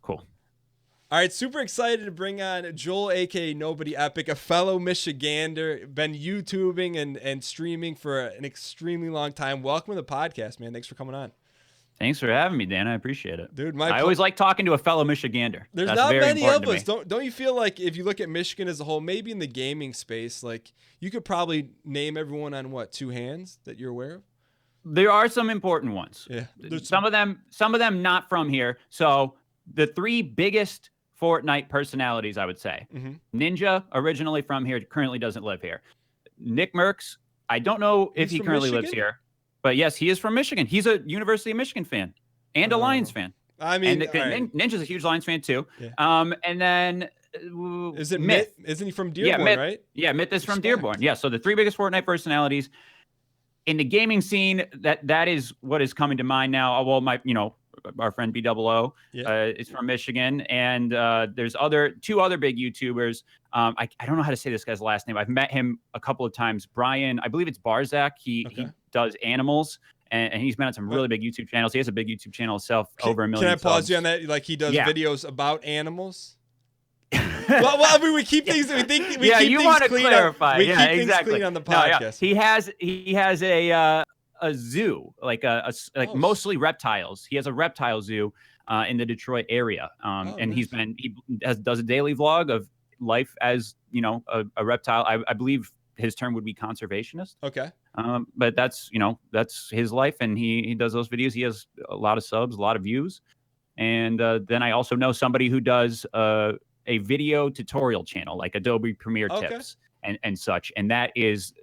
Cool. All right, super excited to bring on Joel, aka NobodyEpic, a fellow Michigander, been YouTubing and streaming for an extremely long time. Welcome to the podcast, man. Thanks for coming on. Thanks for having me, Dan. I appreciate it. Dude, I always like talking to a fellow Michigander. There's That's not very many important of us. to me. Don't you feel like if you look at Michigan as a whole, maybe in the gaming space, like you could probably name everyone on what, 2 hands that you're aware of? There are some important ones. Yeah. Some of them not from here. So the 3 biggest Fortnite personalities, I would say. Ninja, originally from here, currently doesn't live here. Nick Merckx, I don't know if he currently lives here, but yes, he is from Michigan. He's a University of Michigan fan and a Lions fan. I mean, and Ninja's a huge Lions fan too. Yeah. And then is it Myth? Isn't he from Dearborn, right? Yeah, Myth is from Dearborn. Yeah, so the 3 biggest Fortnite personalities in the gaming scene. That is what is coming to mind now. Well, our friend BOO is from Michigan, and there's 2 other big YouTubers. I don't know how to say this guy's last name. I've met him a couple of times. Brian, I believe it's Barzak. He does animals, and he's been on some really big YouTube channels. He has a big YouTube channel himself, over 1 million. Can I pause you on that? Like he does videos about animals. well, I mean, we keep things. We keep you things want to clean. clarify. We keep exactly. things clean on the podcast. He has a zoo, like mostly reptiles. He has a reptile zoo in the Detroit area, and nice. he does a daily vlog of life as a reptile. I believe his term would be conservationist. Okay. But that's his life, and he does those videos. He has a lot of subs, a lot of views, and then I also know somebody who does a video tutorial channel like Adobe Premiere tips and such, and that is.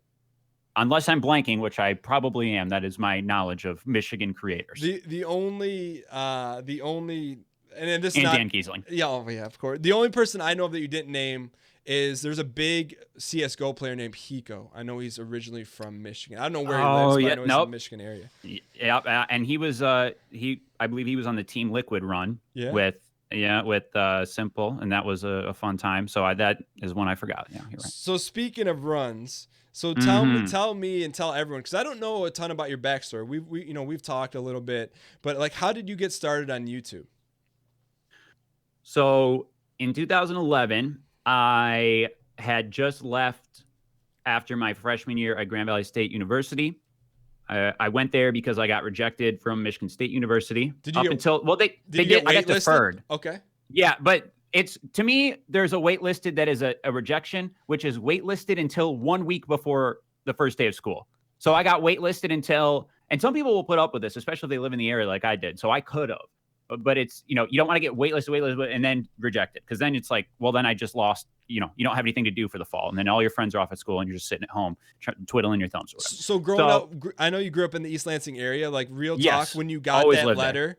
Unless I'm blanking, which I probably am, that is my knowledge of Michigan creators. The only, and this and not Dan Gheesling. Yeah, of course. The only person I know of that you didn't name is there's a big CS:GO player named Hiko. I know he's originally from Michigan. I don't know where he lives, but I know he's in the Michigan area. Yeah, and he was I believe he was on the Team Liquid run with Simple, and that was a fun time. So that is one I forgot. Yeah, you're right. So speaking of runs. So tell me and tell everyone, because I don't know a ton about your backstory. We've talked a little bit, but like, how did you get started on YouTube? So in 2011, I had just left after my freshman year at Grand Valley State University. I went there because I got rejected from Michigan State University. They I got deferred. Okay. Yeah, but. To me, there's a waitlisted that is a rejection, which is waitlisted until 1 week before the first day of school. So I got waitlisted and some people will put up with this, especially if they live in the area like I did. So I could have, but it's, you don't want to get waitlisted and then rejected. Cause then it's like, well, then I just lost, you don't have anything to do for the fall. And then all your friends are off at school and you're just sitting at home twiddling your thumbs. So growing up, I know you grew up in the East Lansing area, like real talk, when you got that letter,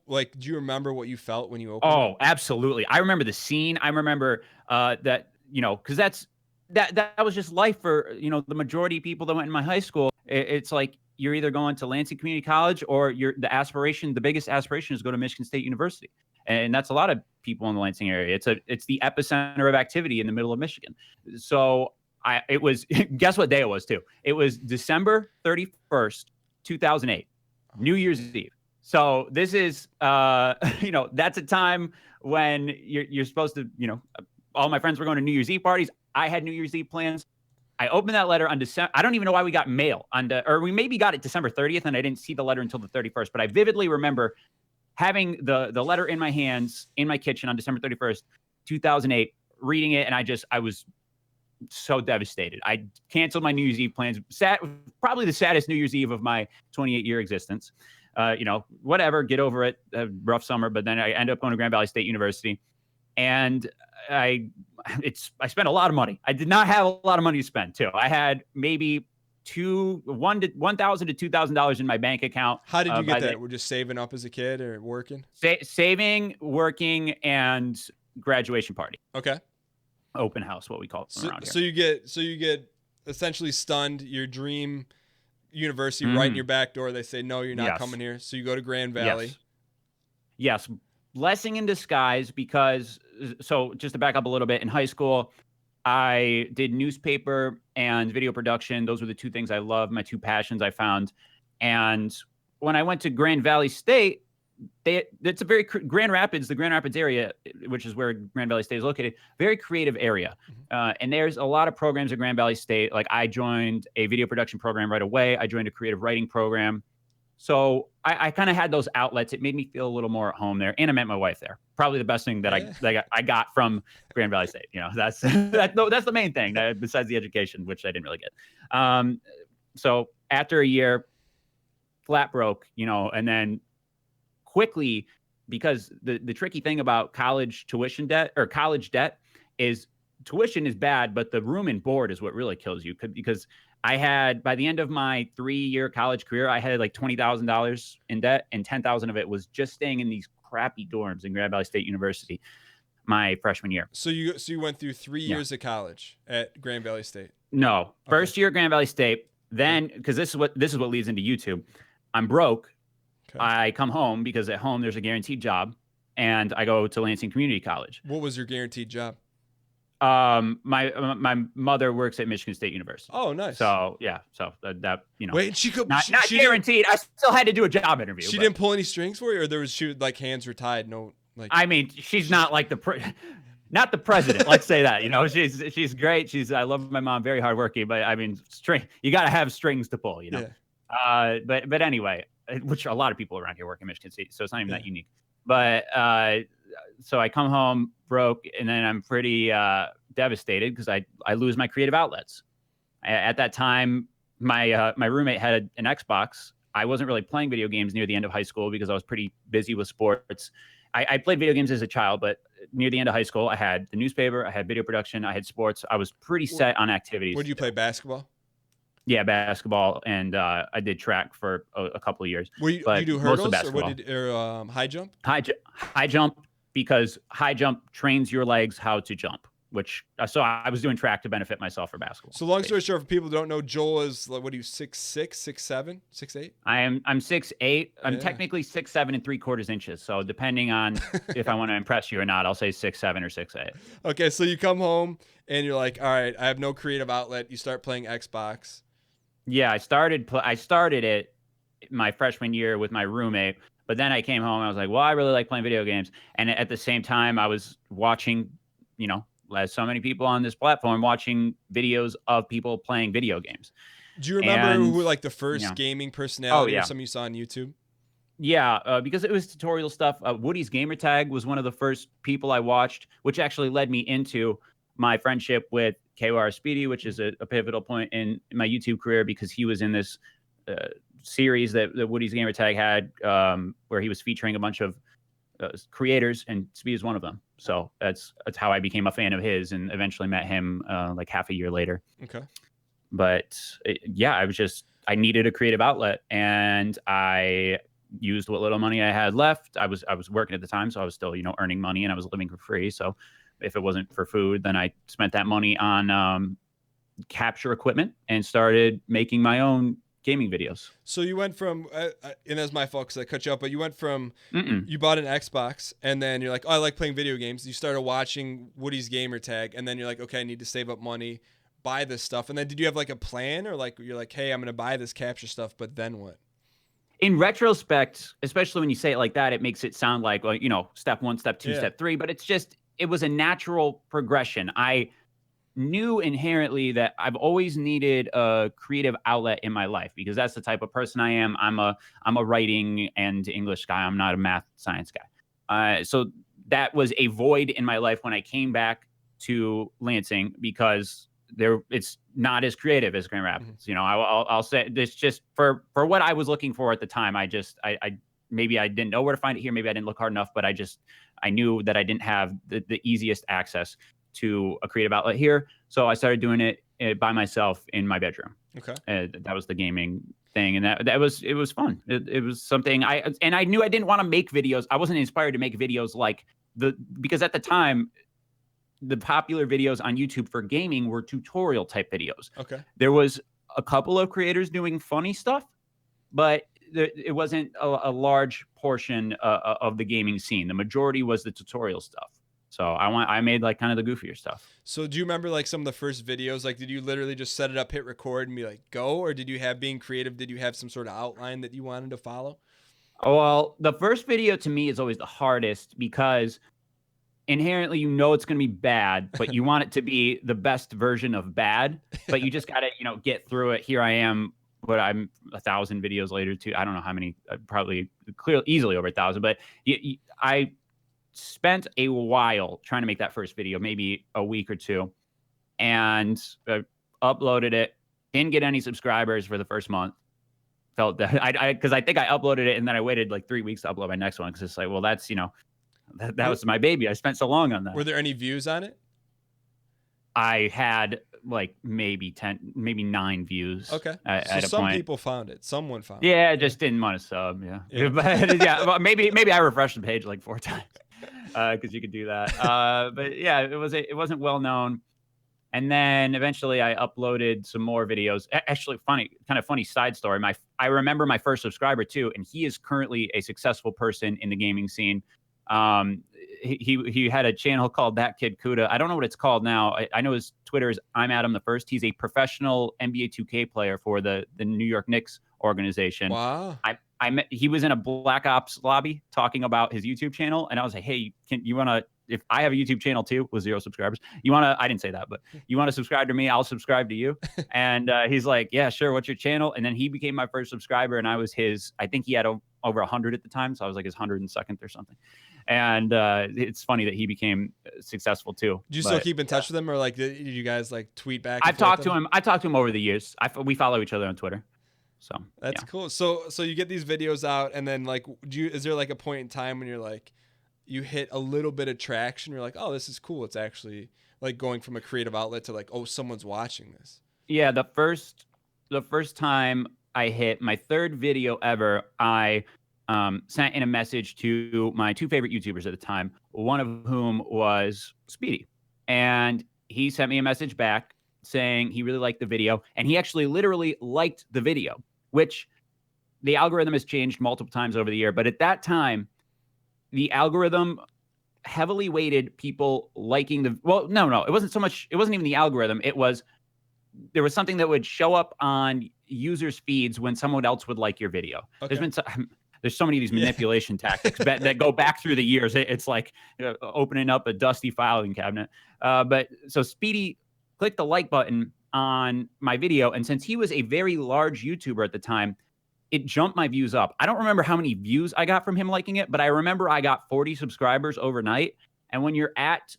like do you remember what you felt when you opened it? Oh, absolutely. I remember the scene. I remember that, because that was just life for, the majority of people that went in my high school. It's like you're either going to Lansing Community College or the biggest aspiration is go to Michigan State University. And that's a lot of people in the Lansing area. It's the epicenter of activity in the middle of Michigan. So it was, guess what day it was too? It was December 31st, 2008, New Year's Eve. So this is, that's a time when you're supposed to, all my friends were going to New Year's Eve parties. I had New Year's Eve plans. I opened that letter on December. I don't even know why we got mail or we maybe got it December 30th, and I didn't see the letter until the 31st. But I vividly remember having the letter in my hands in my kitchen on December 31st, 2008, reading it, and I was so devastated. I canceled my New Year's Eve plans. Probably the saddest New Year's Eve of my 28-year existence. Whatever, get over it. Rough summer, but then I ended up going to Grand Valley State University, and I spent a lot of money. I did not have a lot of money to spend too. I had maybe $1,000 to $2,000 in my bank account. How did you get that? We're just saving up as a kid or working? Saving, working, and graduation party. Okay. Open house, what we call it around here. So you get essentially stunned. Your dream university right in your back door. They say, no, you're not coming here. So you go to Grand Valley. Yes. Blessing in disguise, because so just to back up a little bit, in high school, I did newspaper and video production. Those were the 2 things I loved, my 2 passions I found. And when I went to Grand Valley State, it's a very Grand Rapids, the Grand Rapids area, which is where Grand Valley State is located, very creative area. And there's a lot of programs at Grand Valley State. Like I joined a video production program right away. I joined a creative writing program. So I kind of had those outlets. It made me feel a little more at home there. And I met my wife there. Probably the best thing that I got from Grand Valley State. You know, that's the main thing besides the education, which I didn't really get. So after a year, flat broke, you know, and then quickly, because the tricky thing about college tuition debt or college debt is tuition is bad, but the room and board is what really kills you. Because I had, by the end of my 3-year college career, I had like $20,000 in debt, and $10,000 of it was just staying in these crappy dorms in Grand Valley State University my freshman year. So you went through 3 years of college at Grand Valley State? No, first year at Grand Valley State. Then, because this is what leads into YouTube. I'm broke. Okay. I come home because at home there's a guaranteed job, and I go to Lansing Community College. What was your guaranteed job? My mother works at Michigan State University. Oh, nice. So yeah, so that you know. Wait, she could not guaranteed. I still had to do a job interview. She didn't pull any strings for you, or like hands were tied. No, like. I mean, she's not like not the president. Let's say that. You know, she's great. I love my mom, very hardworking. But I mean, you got to have strings to pull. You know. Yeah. But anyway, which a lot of people around here work in Michigan State, so it's not even that unique. But so I come home broke, and then I'm pretty devastated because I lose my creative outlets. At that time, my roommate had an Xbox. I wasn't really playing video games near the end of high school because I was pretty busy with sports. I played video games as a child, but near the end of high school, I had the newspaper, I had video production, I had sports. I was pretty set on activities. Would you play basketball? Yeah, basketball, and I did track for a couple of years. You do hurdles or high jump? High jump, because high jump trains your legs how to jump. So I was doing track to benefit myself for basketball. So long story short, for people who don't know, Joel is like, what are you, 6'6", 6'7", 6'8"? I'm 6'8". I'm technically 6'7" and 3/4 inches. So depending on if I want to impress you or not, I'll say 6'7" or 6'8". Okay, so you come home and you're like, all right, I have no creative outlet. You start playing Xbox. Yeah, I started it my freshman year with my roommate, but then I came home and I was like, well, I really like playing video games. And at the same time, I was watching, you know, as so many people on this platform, watching videos of people playing video games. Do you remember who were like the first gaming personality or something you saw on YouTube? Yeah, because it was tutorial stuff. Woody's Gamertag was one of the first people I watched, which actually led me into my friendship with KOR Speedy, which is a pivotal point in my YouTube career, because he was in this series that Woody's Gamertag had, where he was featuring a bunch of creators, and Speedy is one of them. So that's how I became a fan of his, and eventually met him like half a year later. Okay. But I needed a creative outlet, and I used what little money I had left. I was working at the time, so I was still, you know, earning money, and I was living for free. So if it wasn't for food, then I spent that money on capture equipment and started making my own gaming videos. So you went from, and that's my fault because I cut you up, but you went from, you bought an Xbox, and then you're like, oh, I like playing video games. You started watching Woody's Gamertag, and then you're like, okay, I need to save up money, buy this stuff. And then did you have like a plan, or like you're like, hey, I'm going to buy this capture stuff, but then what? In retrospect, especially when you say it like that, it makes it sound like, well, you know, step 1, step 2, step 3, but it was a natural progression. I knew inherently that I've always needed a creative outlet in my life, because that's the type of person I am. I'm a writing and English guy. I'm not a math science guy. So that was a void in my life when I came back to Lansing, because it's not as creative as Grand Rapids. You know, I'll say this, just for what I was looking for at the time. I maybe I didn't know where to find it here. Maybe I didn't look hard enough, but I knew that I didn't have the easiest access to a creative outlet here. So I started doing it by myself in my bedroom. Okay. That was the gaming thing. And it was fun. It was something I knew I didn't want to make videos. I wasn't inspired to make videos because at the time, the popular videos on YouTube for gaming were tutorial type videos. Okay. There was a couple of creators doing funny stuff, but it wasn't a large portion of the gaming scene. The majority was the tutorial stuff. So I made like kind of the goofier stuff. So do you remember like some of the first videos? Like, did you literally just set it up, hit record, and be like, go? Or did you have, being creative, did you have some sort of outline that you wanted to follow? Well, the first video to me is always the hardest because inherently it's going to be bad, but you want it to be the best version of bad, but you just got to, get through it. Here I am, but I'm 1,000 videos later too. I don't know how many, probably easily over 1,000, but I spent a while trying to make that first video, maybe a week or two, and uploaded it. Didn't get any subscribers for the first month. Felt that because I think I uploaded it and then I waited like 3 weeks to upload my next one because it's like, well, that's that was my baby. I spent so long on that. Were there any views on it? I had like maybe 10, maybe 9 views. Okay. At So a some point. people found it. Someone found it. Yeah, I just didn't want to sub. Yeah. But yeah, well, maybe I refreshed the page like 4 times because you could do that. But yeah, it wasn't well known. And then eventually I uploaded some more videos. Actually, kind of funny side story. I remember my first subscriber too, and he is currently a successful person in the gaming scene. He had a channel called That Kid Kuda. I don't know what it's called now. I know his Twitter is I'm Adam the First. He's a professional NBA 2K player for the New York Knicks organization. Wow. He was in a Black Ops lobby talking about his YouTube channel, and I was like, hey, you want to? If I have a YouTube channel too with 0 subscribers, you want to? I didn't say that, but you want to subscribe to me? I'll subscribe to you. And he's like, yeah, sure. What's your channel? And then he became my first subscriber, and I was his. I think he had over 100 at the time, so I was like his 102nd or something. And it's funny that he became successful too. Do you still keep in touch with him, or like did you guys like tweet back? I've talked to him. I talked to him over the years. We follow each other on Twitter. So that's cool. So you get these videos out, and then like, is there like a point in time when you're like, you hit a little bit of traction? You're like, oh, this is cool. It's actually like going from a creative outlet to like, oh, someone's watching this. Yeah, the first time I hit my 3rd video ever, I sent in a message to my 2 favorite YouTubers at the time, one of whom was Speedy, and he sent me a message back saying he really liked the video, and he actually literally liked the video, which the algorithm has changed multiple times over the year, but at that time, the algorithm heavily weighted people liking no, it wasn't even the algorithm. There was something that would show up on users' feeds when someone else would like your video. Okay. There's so many of these manipulation tactics that go back through the years. It's like opening up a dusty filing cabinet. But so Speedy clicked the like button on my video, and since he was a very large YouTuber at the time, it jumped my views up. I don't remember how many views I got from him liking it, but I remember I got 40 subscribers overnight. And when you're at,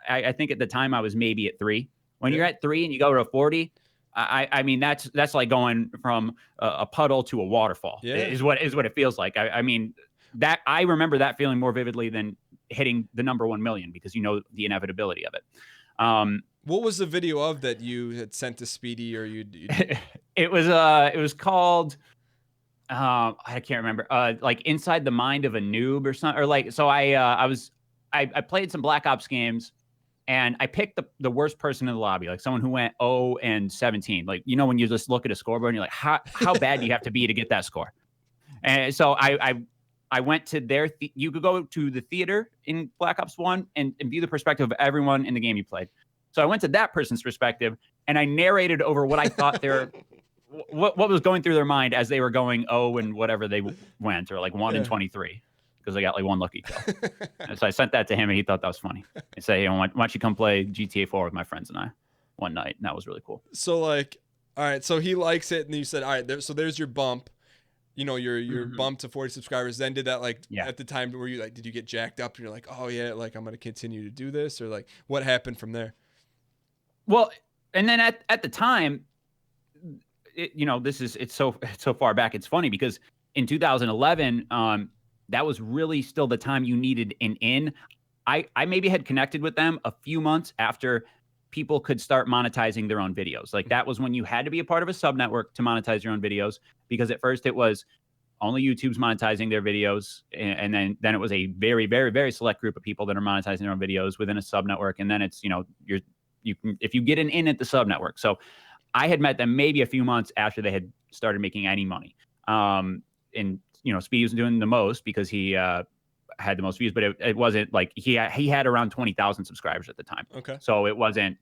I think at the time I was maybe at 3. When you're at 3 and you go to 40, I mean that's like going from a puddle to a waterfall. Yeah. Is what it feels like. I mean that I remember that feeling more vividly than hitting the number 1 million because the inevitability of it. What was the video of that you had sent to Speedy, or you? It was called. I can't remember. Like Inside the Mind of a Noob or something, or like. So I played some Black Ops games, and I picked the worst person in the lobby, like someone who went 0-17. Like when you just look at a scoreboard and you're like, how bad do you have to be to get that score? And so I went to you could go to the theater in Black Ops 1 and view the perspective of everyone in the game you played. So I went to that person's perspective and I narrated over what I thought what was going through their mind as they were going and whatever they went, or like 1-23, because they got like 1 lucky kill. And so I sent that to him and he thought that was funny. I said, why don't you come play GTA 4 with my friends and I one night? And that was really cool. So like, all right, so he likes it and you said, all right, so there's your bump. Your bump to 40 subscribers. Then did that at the time where you did you get jacked up and you're like, oh yeah, like I'm going to continue to do this, or like what happened from there? Well, and then at the time, it's so far back. It's funny because in 2011, that was really still the time you needed an in. I maybe had connected with them a few months after people could start monetizing their own videos. Like that was when you had to be a part of a sub network to monetize your own videos, because at first it was only YouTube's monetizing their videos, and then it was a very, very, very select group of people that are monetizing their own videos within a sub network, and then it's you can, if you get an in at the sub network. So I had met them maybe a few months after they had started making any money. And Speedy was doing the most because he had the most views, but it wasn't like he had around 20,000 subscribers at the time. Okay. So it wasn't,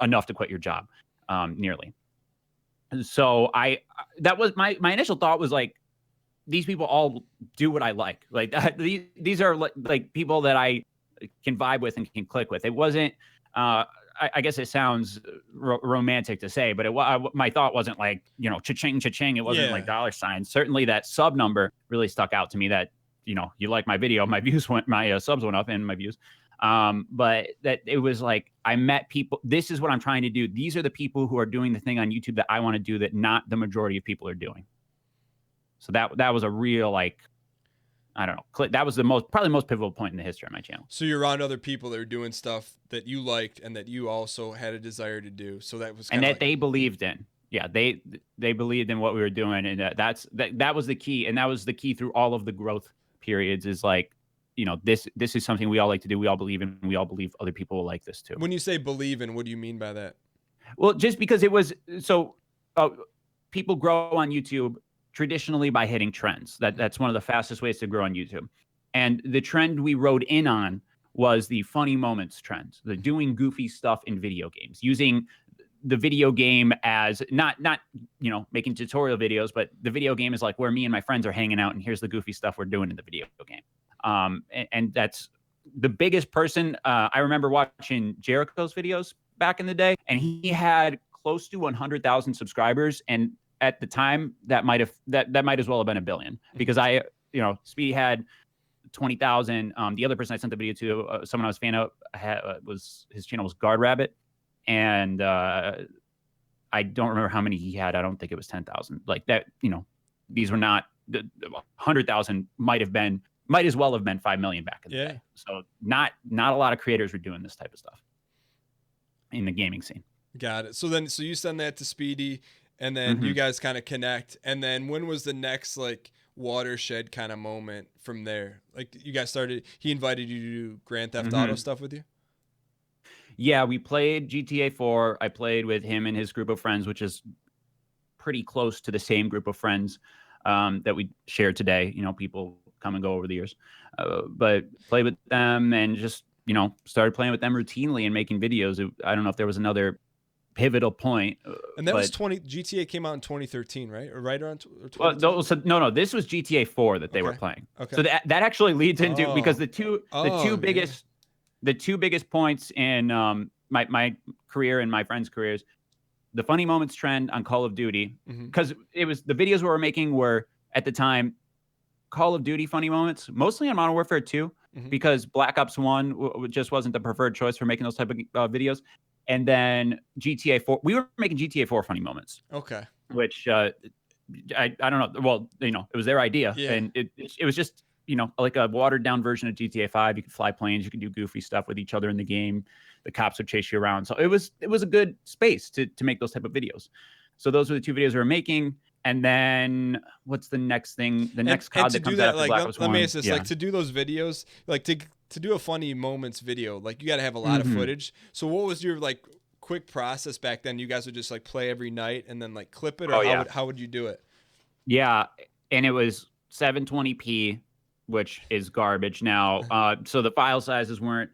enough to quit your job, nearly. So that was my initial thought was like, these people all do what I like. Like these are like people that I can vibe with and can click with. It wasn't. I guess it sounds romantic to say, but my thought wasn't like, you know, cha-ching, cha-ching. It wasn't like dollar signs. Certainly that sub number really stuck out to me that, you know, you like my video, my subs went up and my views. But that it was like, I met people. This is what I'm trying to do. These are the people who are doing the thing on YouTube that I want to do that not the majority of people are doing. So that was a real, like, I don't know. That was probably the most pivotal point in the history of my channel. So you're around other people that are doing stuff that you liked and that you also had a desire to do. So that was and that they believed in. Yeah, they believed in what we were doing, and that was the key, and that was the key through all of the growth periods. Is like, you know, this is something we all like to do. We all believe in. We all believe other people will like this too. When you say believe in, what do you mean by that? Well, just because it was so, people grow on YouTube traditionally by hitting trends. That's one of the fastest ways to grow on YouTube. And the trend we rode in on was the funny moments trend, the doing goofy stuff in video games, using the video game as not you know, making tutorial videos, but the video game is like where me and my friends are hanging out, and here's the goofy stuff we're doing in the video game. And that's the biggest person. I remember watching Jericho's videos back in the day, and he had close to 100,000 subscribers, and at the time that might as well have been 1 billion, because Speedy had 20,000. The other person I sent the video to, someone I was a fan of, was his channel was Guard Rabbit, and I don't remember how many he had. I don't think it was 10,000. Like that, you know, these were not 100,000. Might as well have been 5 million back in the day. So not a lot of creators were doing this type of stuff in the gaming scene. Got it. So you send that to Speedy, and then you guys kind of connect. And then when was the next like watershed kind of moment from there? Like you guys started, he invited you to do Grand Theft Auto stuff with you? Yeah, we played GTA 4. I played with him and his group of friends, which is pretty close to the same group of friends that we share today. You know, people come and go over the years. But played with them and just, you know, started playing with them routinely and making videos. I don't know if there was another pivotal point. And that was GTA came out in 2013, right? Or right around no, this was GTA 4 that they were playing. Okay. So that actually leads into, because the two biggest points in my career and my friends' careers, the funny moments trend on Call of Duty, because it was the videos we were making were at the time Call of Duty funny moments, mostly on Modern Warfare 2, because Black Ops 1 just wasn't the preferred choice for making those type of videos. And then GTA 4, we were making GTA 4 funny moments. Okay. Which I don't know. Well, you know, it was their idea, and it was just, you know, like a watered down version of GTA 5. You could fly planes, you could do goofy stuff with each other in the game. The cops would chase you around. So it was a good space to make those type of videos. So those were the two videos we were making. And then what's the next thing? The next COD that comes out after Black Ops 1. Let me ask this, like to do those videos, like to do a funny moments video, like you got to have a lot of footage. So what was your like quick process back then? You guys would just like play every night and then like clip it, or how would you do it? Yeah, and it was 720p, which is garbage now. So the file sizes weren't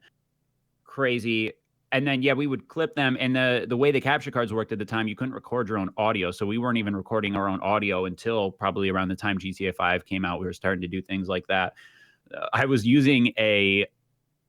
crazy. And then, we would clip them. And the way the capture cards worked at the time, you couldn't record your own audio. So we weren't even recording our own audio until probably around the time GTA 5 came out. We were starting to do things like that. I was using a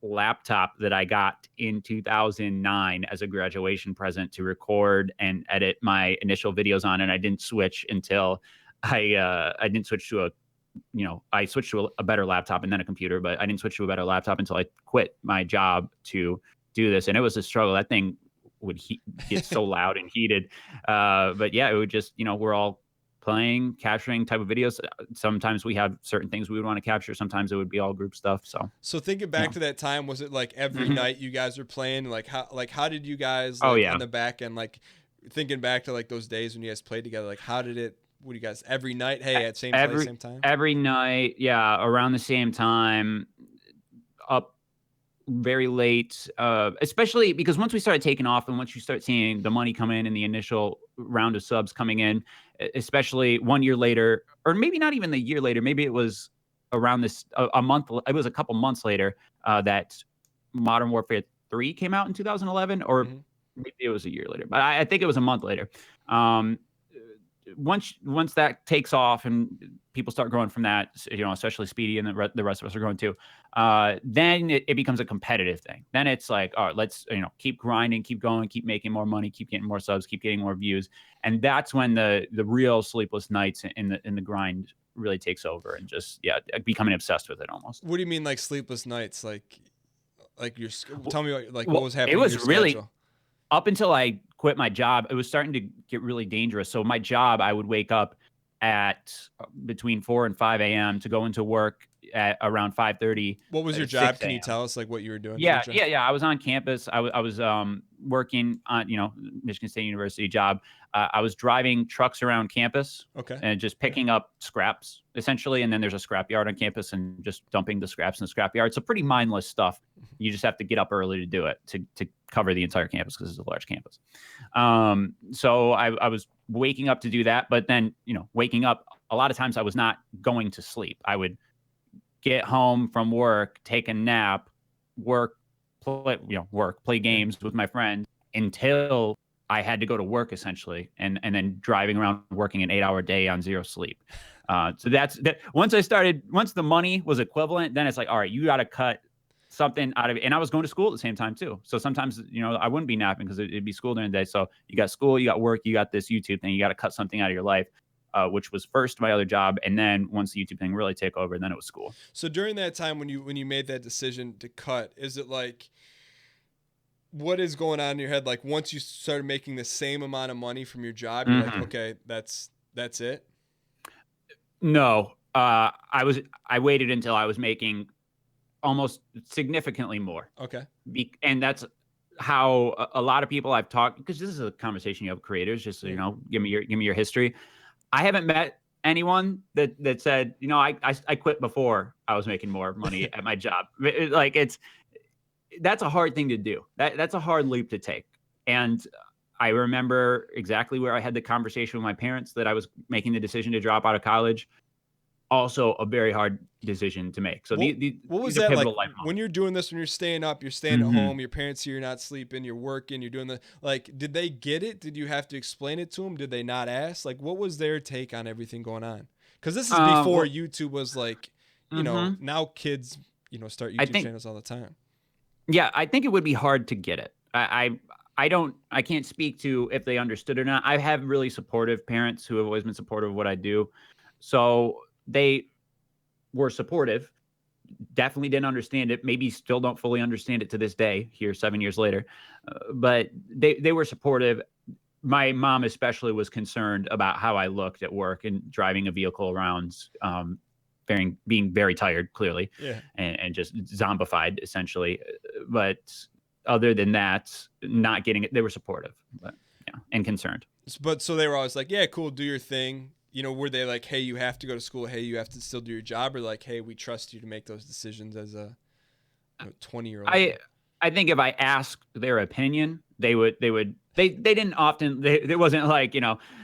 laptop that I got in 2009 as a graduation present to record and edit my initial videos on. And I didn't switch until I switched to a better laptop and then a computer, but I didn't switch to a better laptop until I quit my job to do this. And it was a struggle. That thing would get so loud and heated. But yeah, it would just, we're all playing, capturing type of videos. Sometimes we have certain things we would want to capture. Sometimes it would be all group stuff. So thinking back to that time, was it like every night you guys were playing? Like how did you guys on the back end, like thinking back to like those days when you guys played together, like how did it, what do you guys, every night? Hey, at same place, same time? Every night. Yeah. Around the same time, up very late, especially because once we started taking off and once you start seeing the money come in and the initial round of subs coming in, especially 1 year later, or maybe not even the year later, maybe it was around a month, it was a couple months later that Modern Warfare 3 came out in 2011, or maybe it was a year later, but I think it was a month later. once that takes off and people start growing from that, especially Speedy and the rest of us are growing too, then it becomes a competitive thing. Then it's like, all right, let's, keep grinding, keep going, keep making more money, keep getting more subs, keep getting more views. And that's when the real sleepless nights in the grind really takes over, and just, becoming obsessed with it almost. What do you mean, like sleepless nights? Like tell me what was happening. It was in your really schedule? Up until I quit my job, it was starting to get really dangerous. So my job, I would wake up at between 4 and 5 a.m. to go into work at around 5:30. What was your job? Can you tell us what you were doing? Yeah. I was on campus. I was working on, Michigan State University job. I was driving trucks around campus. Okay. And just picking up scraps essentially. And then there's a scrap yard on campus, and just dumping the scraps in the scrap yard. So pretty mindless stuff. You just have to get up early to do it, to cover the entire campus, because it's a large campus. So I was waking up to do that. But then, waking up, a lot of times I was not going to sleep. I would get home from work, take a nap, play games with my friends until I had to go to work essentially, and then driving around working an 8-hour day on zero sleep. So that's that. Once the money was equivalent, then it's like, all right, you got to cut something out of it. And I was going to school at the same time too. So sometimes, I wouldn't be napping because it'd be school during the day. So you got school, you got work, you got this YouTube thing, you got to cut something out of your life. Which was first my other job, and then once the YouTube thing really took over, then it was school. So during that time when you made that decision to cut, is it like, what is going on in your head? Like, once you started making the same amount of money from your job, you're like, okay, that's it? No, I waited until I was making almost significantly more. Okay. And that's how a lot of people I've talked, because this is a conversation you have with creators, just so, give me your history. I haven't met anyone that said, I quit before I was making more money at my job. That's a hard thing to do. That's a hard leap to take. And I remember exactly where I had the conversation with my parents that I was making the decision to drop out of college. Also a very hard decision to make. So what was that like when you're doing this, when you're staying up, you're staying at home, your parents here, you're not sleeping, you're working, you're doing did they get it? Did you have to explain it to them? Did they not ask? Like, what was their take on everything going on? Because this is before YouTube was like, now kids, start YouTube channels all the time. Yeah, I think it would be hard to get it. I can't speak to if they understood or not. I have really supportive parents who have always been supportive of what I do. So they were supportive, definitely didn't understand it, maybe still don't fully understand it to this day here 7 years later, but they were supportive. My mom especially was concerned about how I looked at work and driving a vehicle around, being very tired, clearly, and just zombified essentially. But other than that, not getting it, they were supportive, but and concerned. But so they were always like, yeah, cool, do your thing. Were they like, hey, you have to go to school, hey, you have to still do your job, or like, hey, we trust you to make those decisions as a 20-year-old? I think if I asked their opinion, they didn't often, it wasn't like,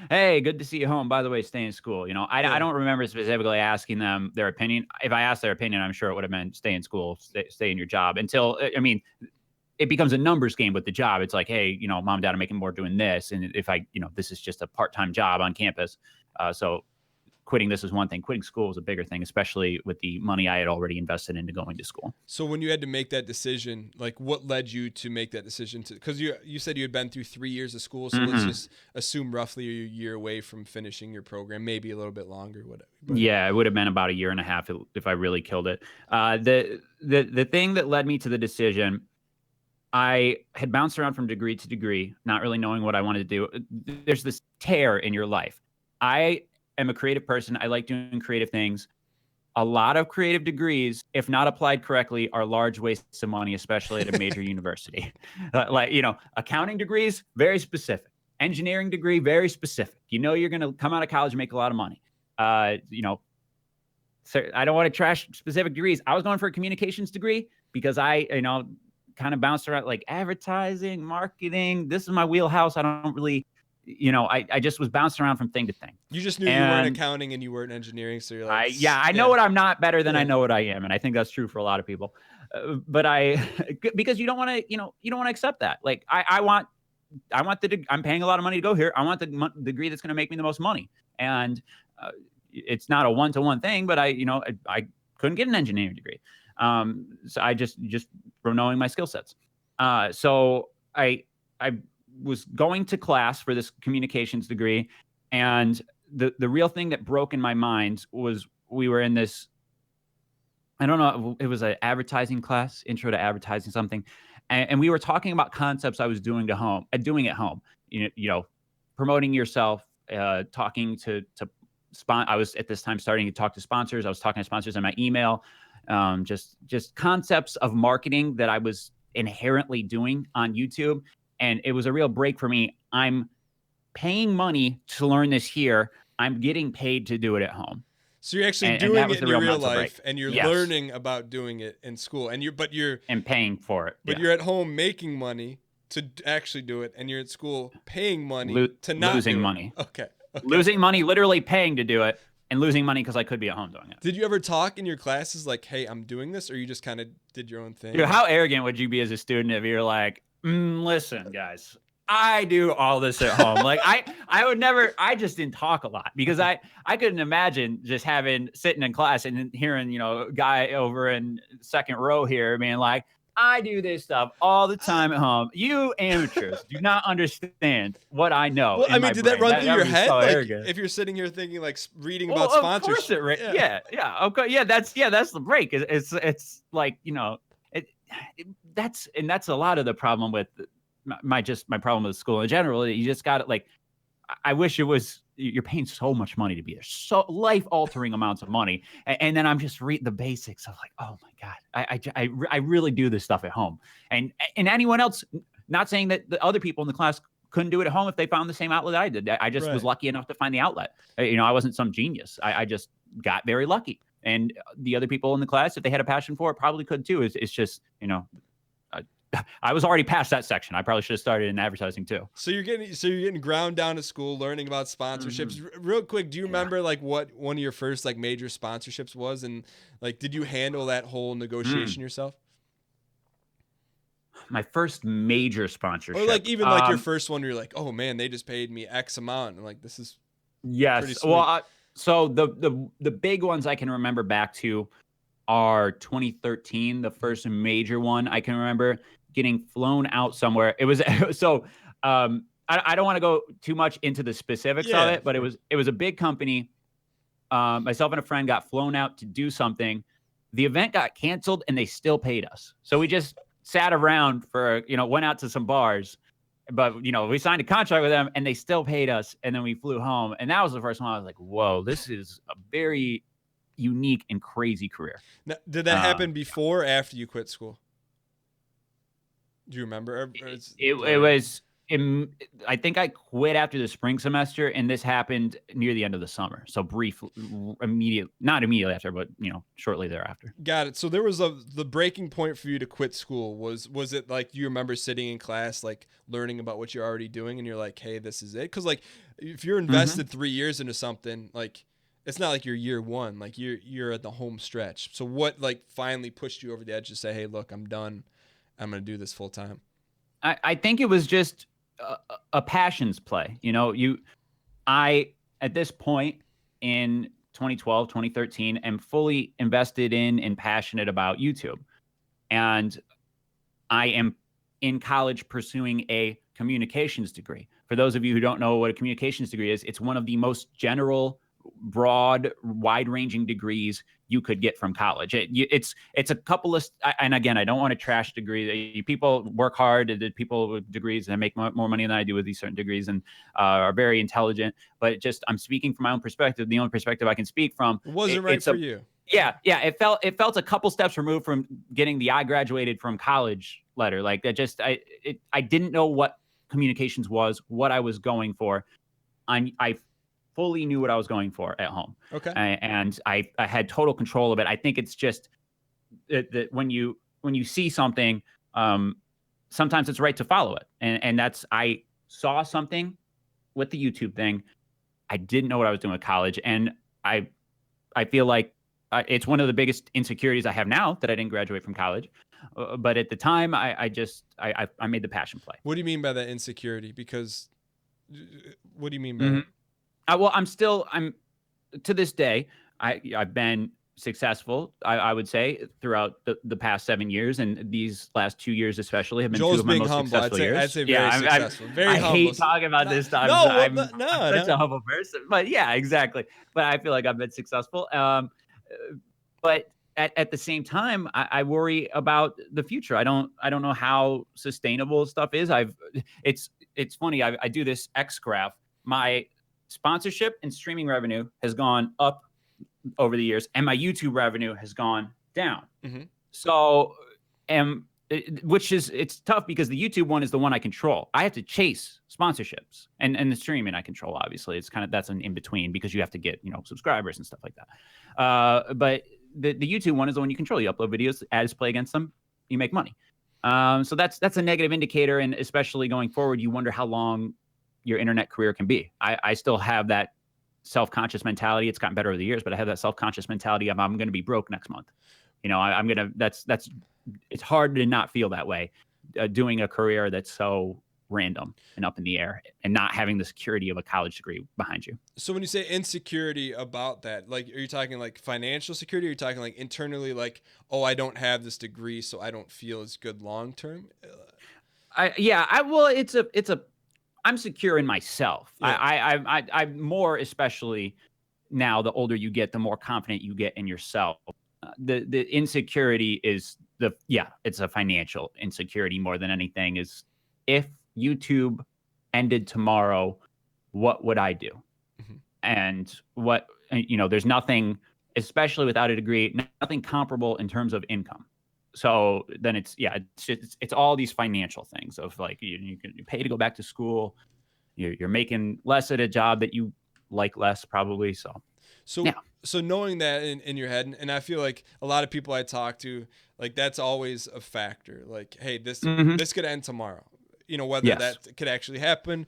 hey, good to see you home, by the way, stay in school. I don't remember specifically asking them their opinion. If I asked their opinion, I'm sure it would have meant stay in school, stay in your job, until, it becomes a numbers game with the job. It's like, hey, mom, dad, I'm making more doing this. And if this is just a part-time job on campus. So quitting this is one thing. Quitting school is a bigger thing, especially with the money I had already invested into going to school. So when you had to make that decision, like, what led you to make that decision? Because you said you had been through 3 years of school. So let's just assume roughly a year away from finishing your program, maybe a little bit longer. Whatever. Yeah, it would have been about 1.5 years if I really killed it. The thing that led me to the decision, I had bounced around from degree to degree, not really knowing what I wanted to do. There's this tear in your life. I am a creative person. I like doing creative things. A lot of creative degrees, if not applied correctly, are large wastes of money, especially at a major university. Accounting degrees, very specific. Engineering degree, very specific. You're going to come out of college and make a lot of money. So I don't want to trash specific degrees. I was going for a communications degree because I, kind of bounced around, like advertising, marketing. This is my wheelhouse. I don't really, I just was bouncing around from thing to thing. You just knew you weren't accounting and you weren't engineering. So you're like, I know what I'm not better than I know what I am. And I think that's true for a lot of people. But because you don't want to, you don't want to accept that. Like I want I'm paying a lot of money to go here. I want the degree that's going to make me the most money. And it's not a one-to-one thing, but I couldn't get an engineering degree. So I just from knowing my skill sets. So I was going to class for this communications degree, and the real thing that broke in my mind was we were in this, I don't know, it was an advertising class, intro to advertising something. And we were talking about concepts I was doing at home. Promoting yourself, talking to I was at this time starting to talk to sponsors. I was talking to sponsors in my email, just concepts of marketing that I was inherently doing on YouTube. And it was a real break for me. I'm paying money to learn this here. I'm getting paid to do it at home. So you're actually doing it in your real life, and you're learning about doing it in school, and you're paying for it. But you're at home making money to actually do it, and you're at school paying money to not losing do money. It. Okay. Losing money, literally paying to do it, and losing money because I could be at home doing it. Did you ever talk in your classes like, "Hey, I'm doing this," or you just kind of did your own thing? Dude, how arrogant would you be as a student if you're like, listen, guys, I do all this at home. Like I would never, I just didn't talk a lot because I couldn't imagine just sitting in class and hearing, guy over in second row here being like, I do this stuff all the time at home. You amateurs do not understand what I know. Well, I mean, did that run through your head? So like, if you're sitting here thinking like reading about sponsorship. Of course yeah. Okay. Yeah. That's the break. It's like, that's a lot of the problem with my problem with school in general. You just got it. Like, I wish it was, you're paying so much money to be there, so life altering amounts of money. And then I'm just reading the basics of like, oh my God, I really do this stuff at home. And anyone else, not saying that the other people in the class couldn't do it at home if they found the same outlet that I did. I just was lucky enough to find the outlet. I wasn't some genius. I just got very lucky. And the other people in the class, if they had a passion for it, probably could too. It's just, I was already past that section. I probably should have started in advertising too. So you're getting ground down to school, learning about sponsorships. Real quick, do you remember like what one of your first like major sponsorships was, and like did you handle that whole negotiation yourself? My first major sponsorship, or like even like your first one, where you're like, oh man, they just paid me X amount, and like this is pretty sweet. Well, so the big ones I can remember back to are 2013, the first major one I can remember getting flown out somewhere. It was so I don't want to go too much into the specifics of it, but it was a big company. Myself and a friend got flown out to do something. The event got canceled and they still paid us. So we just sat around for, went out to some bars, but we signed a contract with them and they still paid us. And then we flew home. And that was the first one I was like, whoa, this is a very unique and crazy career. Now, did that happen before or after you quit school? Do you remember? It was, I think I quit after the spring semester, and this happened near the end of the summer. So not immediately after, but shortly thereafter. Got it. So there was the breaking point for you to quit school. Was it like you remember sitting in class, like learning about what you're already doing, and you're like, hey, this is it? Because like if you're invested 3 years into something, like it's not like you're year one, like you're at the home stretch. So what like finally pushed you over the edge to say, hey, look, I'm done. I'm going to do this full time? I think it was just a passions play. I, at this point in 2012, 2013, am fully invested in and passionate about YouTube. And I am in college pursuing a communications degree. For those of you who don't know what a communications degree is, it's one of the most general, broad, wide-ranging degrees you could get from college. It's a couple of, and again, I don't want to trash degrees. People work hard. People with degrees and make more money than I do with these certain degrees and are very intelligent. But I'm speaking from my own perspective. The only perspective I can speak from. It wasn't right for you. Yeah. It felt a couple steps removed from getting the I graduated from college letter. Like that, I didn't know what communications was, what I was going for. I fully knew what I was going for at home. Okay. And I had total control of it. I think it's just that when you see something, sometimes it's right to follow it. And I saw something with the YouTube thing. I didn't know what I was doing with college. And I feel like it's one of the biggest insecurities I have now that I didn't graduate from college. But at the time, I made the passion play. What do you mean by that insecurity? Because what do you mean by Mm-hmm. that? Well, I'm to this day, I've been successful, I would say, throughout the past 7 years, and these last 2 years especially have been two Joel's of my being most humble. I'd successful say years. very Yeah, successful, very I humble. hate talking about No, this stuff. no, well, I'm no, such no. a humble person, but yeah, exactly. But I feel like I've been successful. But at the same time, I worry about the future. I don't know how sustainable stuff is. It's funny. I do this X graph. My sponsorship and streaming revenue has gone up over the years, and my YouTube revenue has gone down. Mm-hmm. So, which is, it's tough because the YouTube one is the one I control. I have to chase sponsorships, and the streaming I control. Obviously, it's kind of, that's an in between because you have to get, subscribers and stuff like that. But the YouTube one is the one you control. You upload videos, ads play against them, you make money. So that's a negative indicator, and especially going forward, you wonder how long your internet career can be. I still have that self-conscious mentality. It's gotten better over the years, but I have that self-conscious mentality of I'm going to be broke next month. I'm going to, it's hard to not feel that way doing a career that's so random and up in the air and not having the security of a college degree behind you. So when you say insecurity about that, like, are you talking like financial security? Or are you talking like internally, like, oh, I don't have this degree, so I don't feel as good long-term? Well, I'm secure in myself. Yeah. I'm more, especially now, the older you get, the more confident you get in yourself. The insecurity is it's a financial insecurity more than anything. Is if YouTube ended tomorrow, what would I do? Mm-hmm. And there's nothing, especially without a degree, nothing comparable in terms of income. So then it's all these financial things of like, you pay to go back to school. You're making less at a job that you like less, probably. So knowing that in your head, and I feel like a lot of people I talk to, like, that's always a factor. Like, hey, this could end tomorrow. Whether that could actually happen.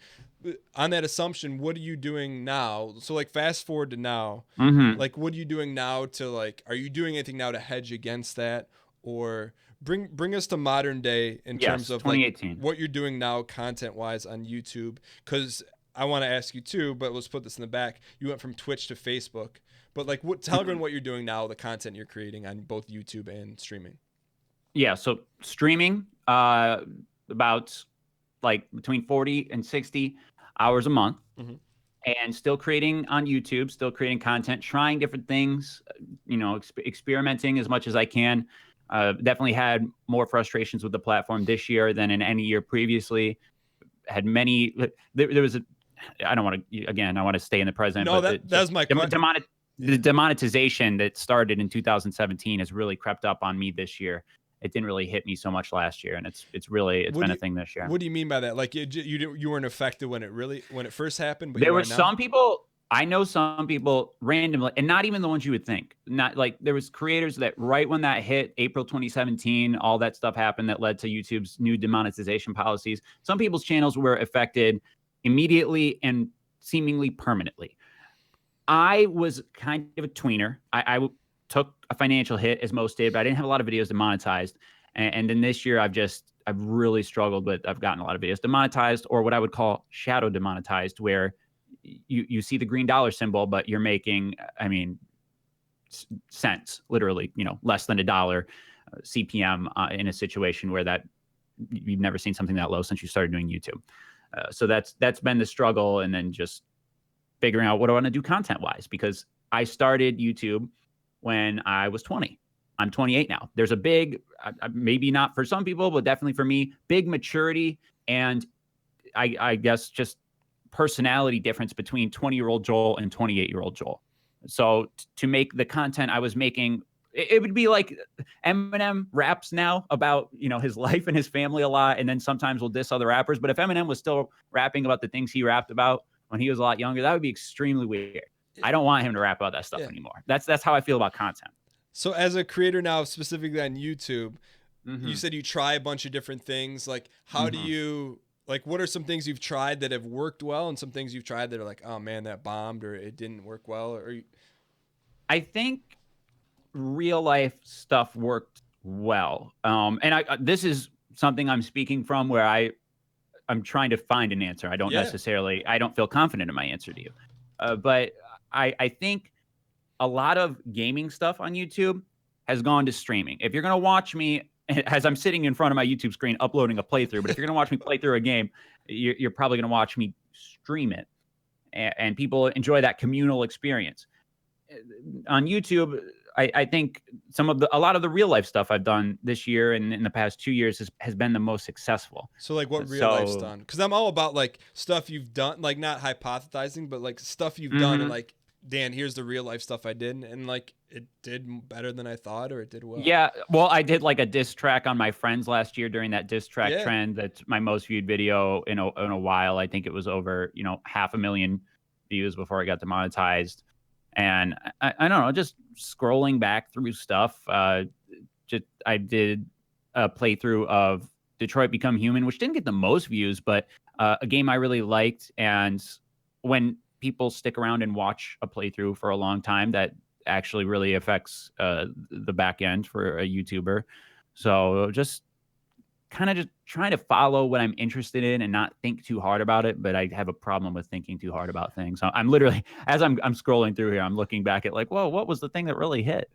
On that assumption, what are you doing now? So like, fast forward to now, like, what are you doing now to, like, are you doing anything now to hedge against that, or bring us to modern day in terms of like 2018. what you're doing now content wise on YouTube? Because I want to ask you too, but let's put this in the back. You went from Twitch to Facebook, but like, tell everyone what you're doing now, the content you're creating on both YouTube and streaming. Yeah, so streaming, about like between 40 and 60 hours a month, and still creating on YouTube, still creating content, trying different things, experimenting as much as I can. Definitely had more frustrations with the platform this year than in any year previously. Had many, there was I don't want to, again, I want to stay in the present. No, but that was my question. The demonetization that started in 2017 has really crept up on me this year. It didn't really hit me so much last year, and it's been a thing this year. What do you mean by that? Like, you weren't affected when it first happened, but there were some people. I know some people randomly, and not even the ones you would think. Not like, there was creators that right when that hit, April 2017, all that stuff happened that led to YouTube's new demonetization policies. Some people's channels were affected immediately and seemingly permanently. I was kind of a tweener. I took a financial hit, as most did, but I didn't have a lot of videos demonetized. And then this year, I've really struggled with. I've gotten a lot of videos demonetized, or what I would call shadow demonetized, where you see the green dollar symbol, but you're making, cents, literally, less than $1 CPM in a situation where that you've never seen something that low since you started doing YouTube. So that's been the struggle, and then just figuring out what I want to do content wise, because I started YouTube when I was 20. I'm 28 now. There's a big, maybe not for some people, but definitely for me, big maturity and I guess just personality difference between 20-year-old Joel and 28-year-old Joel. So to make the content I was making, it would be like Eminem raps now about, his life and his family a lot, and then sometimes will diss other rappers. But if Eminem was still rapping about the things he rapped about when he was a lot younger, that would be extremely weird. I don't want him to rap about that stuff anymore. That's how I feel about content. So as a creator now, specifically on YouTube, you said you try a bunch of different things. Like, how do you, like, what are some things you've tried that have worked well, and some things you've tried that are like, oh man, that bombed, or it didn't work well? I think real life stuff worked well. And this is something I'm speaking from where I'm trying to find an answer. I Yeah. don't feel confident in my answer to you. But I think a lot of gaming stuff on YouTube has gone to streaming. If you're going to watch me as I'm sitting in front of my YouTube screen uploading a playthrough, but if you're going to watch me play through a game, you're probably going to watch me stream it. And people enjoy that communal experience. On YouTube, I think a lot of the real life stuff I've done this year and in the past 2 years has been the most successful. So like what real life done? Because I'm all about like stuff you've done, like not hypothesizing, but like stuff you've done and like, Dan, here's the real life stuff I did, and like it did better than I thought, or it did well. Yeah, well, I did like a diss track on my friends last year during that diss track trend. That's my most viewed video in a while. I think it was over 500,000 views before it got demonetized. And I don't know, just scrolling back through stuff. I did a playthrough of Detroit Become Human, which didn't get the most views, but a game I really liked. And when people stick around and watch a playthrough for a long time, that actually really affects the back end for a YouTuber. So just trying to follow what I'm interested in and not think too hard about it. But I have a problem with thinking too hard about things. So I'm literally, as I'm scrolling through here, I'm looking back at like, whoa, what was the thing that really hit?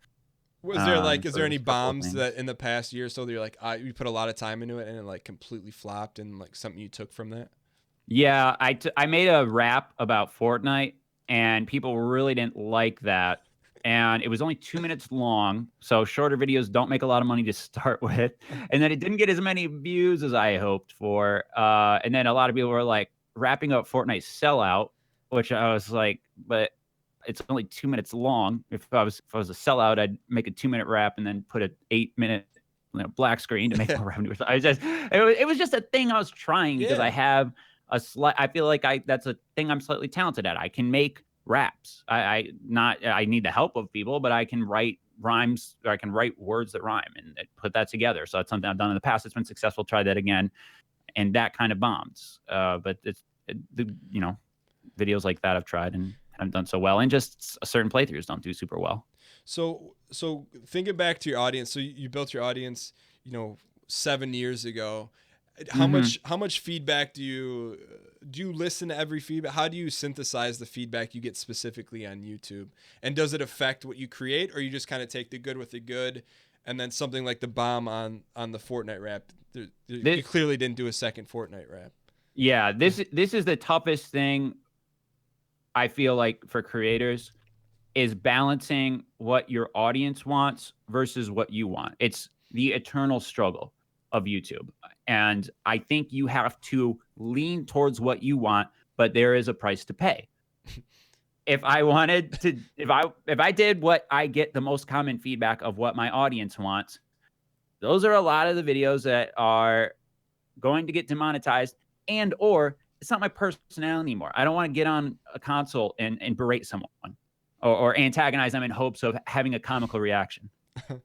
Was there like, is there any bombs that in the past year or so that you're like, you put a lot of time into it and it like completely flopped, and like something you took from that? Yeah, I made a rap about Fortnite and people really didn't like that. And it was only 2 minutes long. So shorter videos don't make a lot of money to start with. And then it didn't get as many views as I hoped for. And then a lot of people were like wrapping up Fortnite sellout, which I was like, but it's only 2 minutes long. If I was a sellout, I'd make a 2-minute rap and then put an 8-minute black screen to make more revenue. So it was just a thing I was trying because I have I feel like that's a thing I'm slightly talented at. I can make raps. I need the help of people, but I can write rhymes, or I can write words that rhyme and put that together. So that's something I've done in the past. It's been successful. Try that again, and that kind of bombs. But videos like that I've tried and haven't done so well, and just certain playthroughs don't do super well. So thinking back to your audience, so you built your audience, 7 years ago. How much feedback do you listen to every feedback? How do you synthesize the feedback you get specifically on YouTube? And does it affect what you create, or you just kind of take the good with the good, and then something like the bomb on the Fortnite rap? You clearly didn't do a second Fortnite rap. Yeah, this is the toughest thing I feel like for creators, is balancing what your audience wants versus what you want. It's the eternal struggle of YouTube. And I think you have to lean towards what you want, but there is a price to pay. If I did what I get the most common feedback of what my audience wants, those are a lot of the videos that are going to get demonetized, or it's not my personality anymore. I don't want to get on a console and berate someone or antagonize them in hopes of having a comical reaction.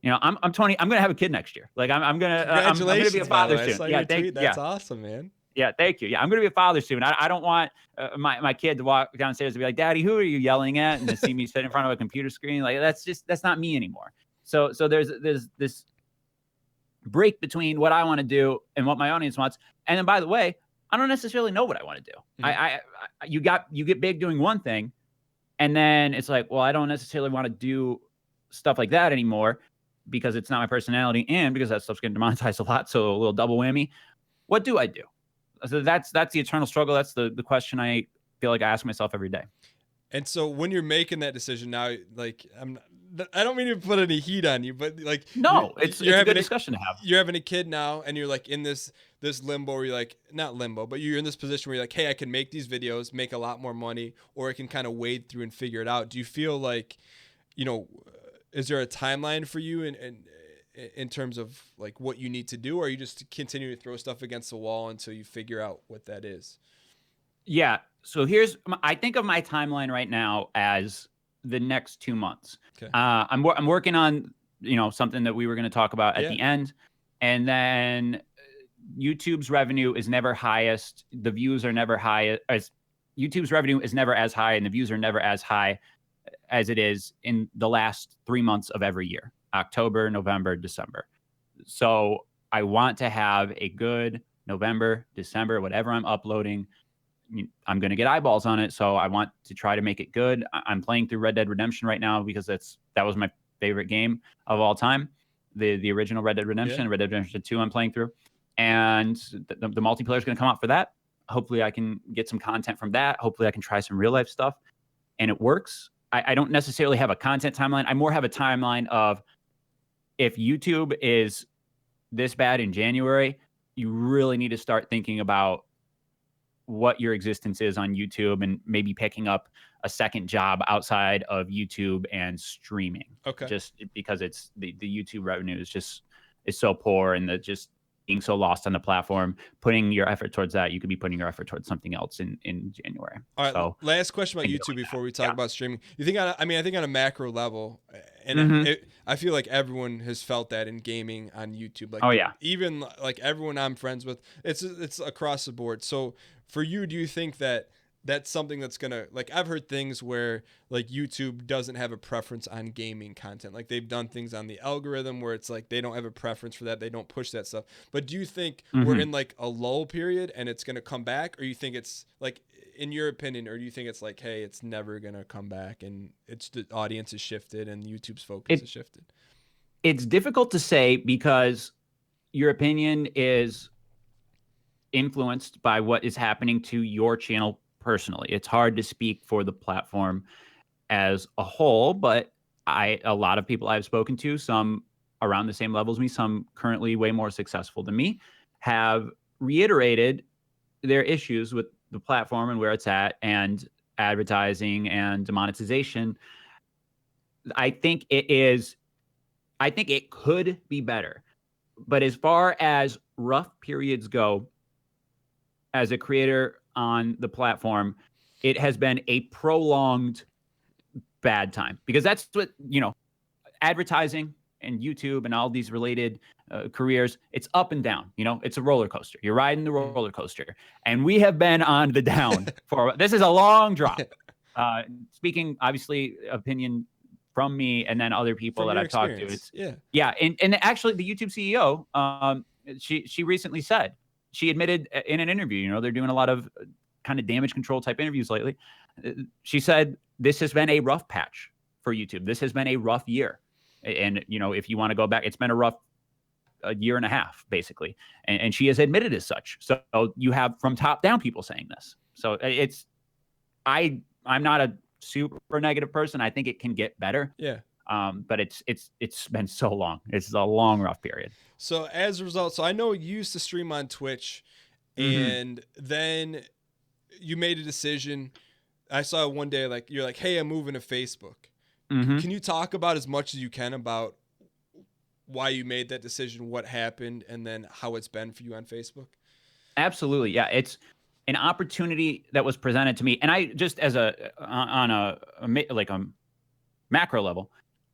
I'm 20. I'm gonna have a kid next year. Like I'm gonna be a father soon. Yeah, that's awesome, man. Yeah, thank you. Yeah, I'm gonna be a father soon. I don't want my kid to walk downstairs and be like, "Daddy, who are you yelling at?" and to see me sit in front of a computer screen. Like that's not me anymore. So there's this break between what I want to do and what my audience wants. And then, by the way, I don't necessarily know what I want to do. Mm-hmm. You get big doing one thing, and then it's like, well, I don't necessarily want to do stuff like that anymore because it's not my personality and because that stuff's getting demonetized a lot. So a little double whammy. What do I do? So that's the eternal struggle. That's the question I feel like I ask myself every day. And so when you're making that decision now, like I don't mean to put any heat on you, but like no, it's a good discussion to have. You're having a kid now, and you're like in this limbo where you're like, not limbo, but you're in this position where you're like, hey, I can make these videos, make a lot more money, or I can kind of wade through and figure it out. Do you feel like, is there a timeline for you in terms of like what you need to do, or are you just continue to throw stuff against the wall until you figure out what that is? Yeah. So I think of my timeline right now as the next 2 months. Okay. I'm working on, something that we were going to talk about at the end. And then YouTube's revenue is never highest. The views are never high. YouTube's revenue is never as high and the views are never as high as it is in the last 3 months of every year, October, November, December. So I want to have a good November, December, whatever I'm uploading. I'm going to get eyeballs on it. So I want to try to make it good. I'm playing through Red Dead Redemption right now because that was my favorite game of all time. The original Red Dead Redemption, Red Dead Redemption 2 I'm playing through. And the multiplayer is going to come out for that. Hopefully I can get some content from that. Hopefully I can try some real life stuff. And it works. I don't necessarily have a content timeline. I more have a timeline of, if YouTube is this bad in January, you really need to start thinking about what your existence is on YouTube and maybe picking up a second job outside of YouTube and streaming. Okay. Just because it's the YouTube revenue is so poor, and just being so lost on the platform. Putting your effort towards that, you could be putting your effort towards something else in January. All right. So last question about YouTube before we talk about streaming. You think I think on a macro level, and I feel like everyone has felt that in gaming on YouTube. Like, even like everyone I'm friends with, it's across the board. So for you, do you think that that's something that's gonna, like, I've heard things where like YouTube doesn't have a preference on gaming content. Like, they've done things on the algorithm where it's like they don't have a preference for that. They don't push that stuff. But do you think we're in like a lull period and it's gonna come back, or you think it's like, in your opinion, or do you think it's like, hey, it's never gonna come back and it's the audience has shifted and YouTube's focus has shifted? It's difficult to say because your opinion is influenced by what is happening to your channel personally. It's hard to speak for the platform as a whole, but a lot of people I've spoken to, some around the same level as me, some currently way more successful than me, have reiterated their issues with the platform and where it's at, and advertising and demonetization. I think it could be better. But as far as rough periods go, as a creator on the platform, it has been a prolonged bad time, because that's what, advertising and YouTube and all these related careers, it's up and down. It's a roller coaster. You're riding the roller coaster, and we have been on the down this is a long drop. Speaking, obviously, opinion from me and then other people that I've talked to. And actually the YouTube CEO, she recently said, she admitted in an interview, they're doing a lot of kind of damage control type interviews lately. She said, this has been a rough patch for YouTube. This has been a rough year. And, if you want to go back, it's been a year and a half, basically. And she has admitted as such. So you have from top down people saying this. So I'm not a super negative person. I think it can get better. Yeah. But it's been so long. It's a long, rough period. So as a result, I know you used to stream on Twitch, and then you made a decision. I saw one day, like, you're like, hey, I'm moving to Facebook. Can you talk about as much as you can about why you made that decision, what happened, and then how it's been for you on Facebook? Absolutely. Yeah. It's an opportunity that was presented to me. And I just, as on a macro level,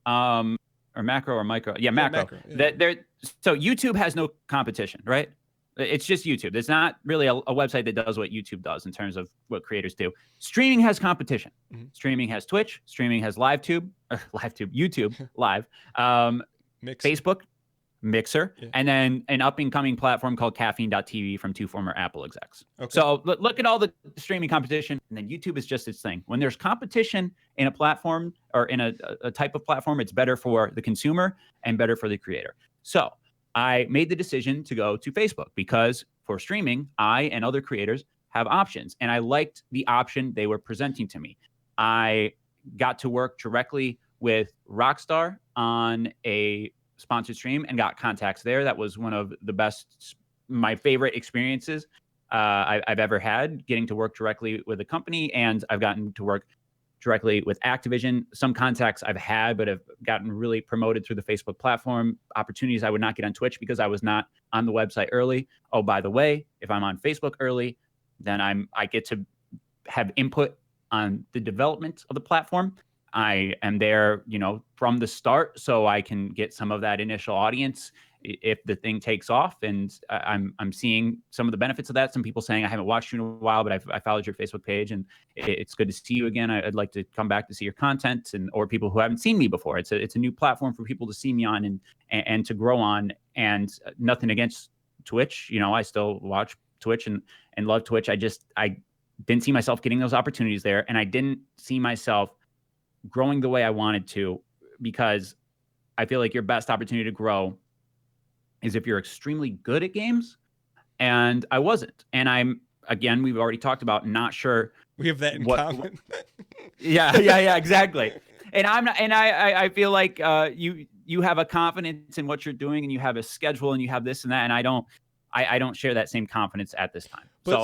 or macro or micro. Yeah, macro. So YouTube has no competition, right? It's just YouTube. There's not really a website that does what YouTube does in terms of what creators do. Streaming has competition. Streaming has Twitch. Streaming has YouTube Live, Facebook, Mixer, and then an up-and-coming platform called Caffeine.tv from two former Apple execs. So look at all the streaming competition, and then YouTube is just its thing. When there's competition in a platform or in a type of platform, it's better for the consumer and better for the creator. So I made the decision to go to Facebook because for streaming, I and other creators have options, and I liked the option they were presenting to me. I got to work directly with Rockstar on a sponsored stream and got contacts there. That was one of the best, my favorite experiences I've ever had, getting to work directly with a company. And I've gotten to work directly with Activision. Some contacts I've had, but have gotten really promoted through the Facebook platform, opportunities I would not get on Twitch because I was not on the website early. Oh, by the way, if I'm on Facebook early, then I get to have input on the development of the platform. I am there, from the start, so I can get some of that initial audience if the thing takes off, and I'm seeing some of the benefits of that. Some people saying I haven't watched you in a while, but I followed your Facebook page, and it's good to see you again. I'd like to come back to see your content, or people who haven't seen me before. It's a new platform for people to see me on and to grow on. And nothing against Twitch. I still watch Twitch and love Twitch. I didn't see myself getting those opportunities there, and I didn't see myself growing the way I wanted to, because I feel like your best opportunity to grow is if you're extremely good at games, and I wasn't. And again, we've already talked about not sure. We have that in common. Yeah, exactly. And I'm not, and I feel like you have a confidence in what you're doing, and you have a schedule, and you have this and that, and I don't share that same confidence at this time. But so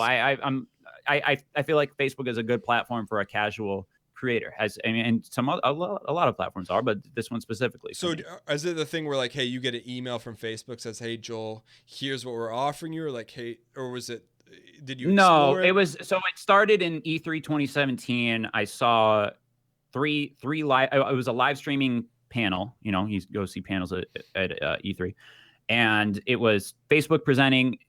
I feel like Facebook is a good platform for a casual creator, and a lot of platforms are, but this one specifically. So is it the thing where like, hey, you get an email from Facebook says, hey Joel, here's what we're offering you, or like, hey, or was it, did you explore it was, so it started in E3 2017. I saw three live, it was a live streaming panel. You go see panels at E3, and it was Facebook presenting,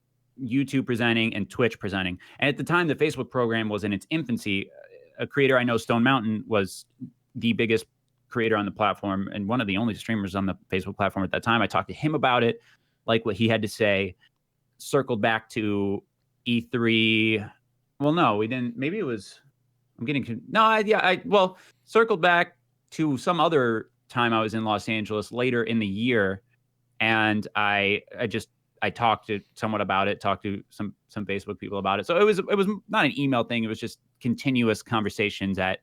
YouTube presenting, and Twitch presenting. And at the time, the Facebook program was in its infancy. A creator I know, Stone Mountain, was the biggest creator on the platform and one of the only streamers on the Facebook platform at that time. I talked to him about it, like what he had to say, circled back to E3. Well, no, we didn't. Maybe it was, I'm getting, no, well, circled back to some other time I was in Los Angeles later in the year. And I talked to someone about it, talked to some Facebook people about it. So it was not an email thing. It was just continuous conversations at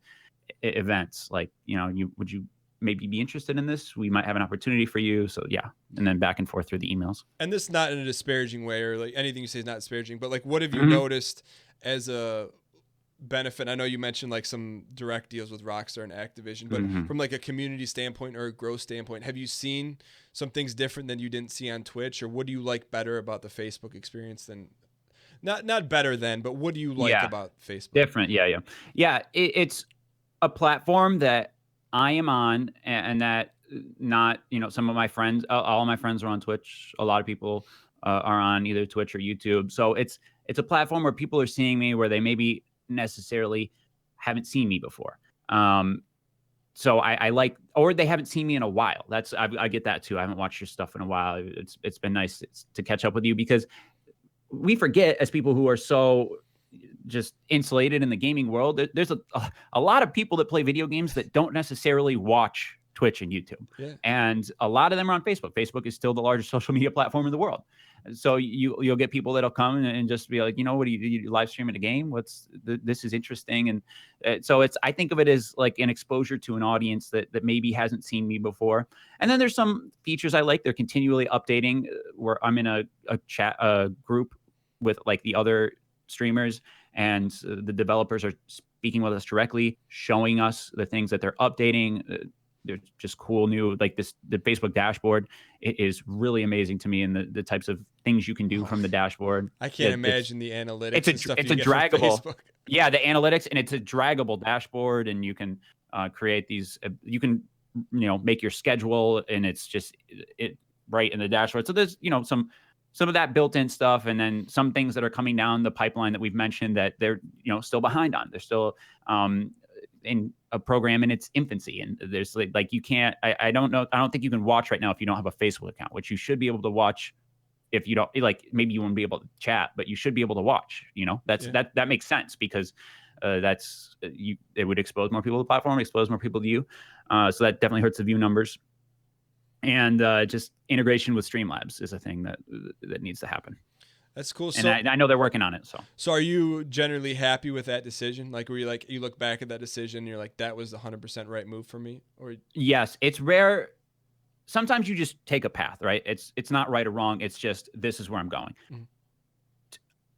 events. Like, would you maybe be interested in this? We might have an opportunity for you. So yeah. And then back and forth through the emails. And this not in a disparaging way, or like anything you say is not disparaging, but like, what have you noticed as a benefit? I know you mentioned like some direct deals with Rockstar and Activision, but from like a community standpoint or a growth standpoint, have you seen some things different than you didn't see on Twitch? Or what do you like better about the Facebook experience than, not better than, but what do you like about Facebook? Different. Yeah. It's a platform that I am on, and that not, some of my friends, all of my friends are on Twitch. A lot of people are on either Twitch or YouTube. So it's a platform where people are seeing me where they maybe necessarily haven't seen me before. So I like, or they haven't seen me in a while. I get that too. I haven't watched your stuff in a while. It's been nice to catch up with you, because we forget, as people who are so just insulated in the gaming world, there's a lot of people that play video games that don't necessarily watch Twitch and YouTube. Yeah. And a lot of them are on Facebook. Facebook is still the largest social media platform in the world. So you'll get people that'll come and just be like, what do you live streaming a game? This is interesting. And so I think of it as like an exposure to an audience that maybe hasn't seen me before. And then there's some features I like. They're continually updating, where I'm in a chat group with like the other streamers, and the developers are speaking with us directly, showing us the things that they're updating. They're just cool new, like the Facebook dashboard. It is really amazing to me, and the types of things you can do from the dashboard. I can't imagine the analytics. It's a draggable. Yeah, the analytics, and it's a draggable dashboard, and you can create these. You can make your schedule, and it's just right in the dashboard. So there's some of that built-in stuff, and then some things that are coming down the pipeline that we've mentioned that they're still behind on. They're still in a program in its infancy, and there's like you can't. I don't know. I don't think you can watch right now if you don't have a Facebook account, which you should be able to watch. If you don't, like, maybe you won't be able to chat, but you should be able to watch. That makes sense, because it would expose more people to the platform, expose more people to you. So that definitely hurts the view numbers. And just integration with Streamlabs is a thing that needs to happen. That's cool. And I know they're working on it. So are you generally happy with that decision? Like, were you like, you look back at that decision and you're like, that was the 100% right move for me? Or yes, it's rare. Sometimes you just take a path, right? It's not right or wrong. It's just, this is where I'm going. Mm-hmm.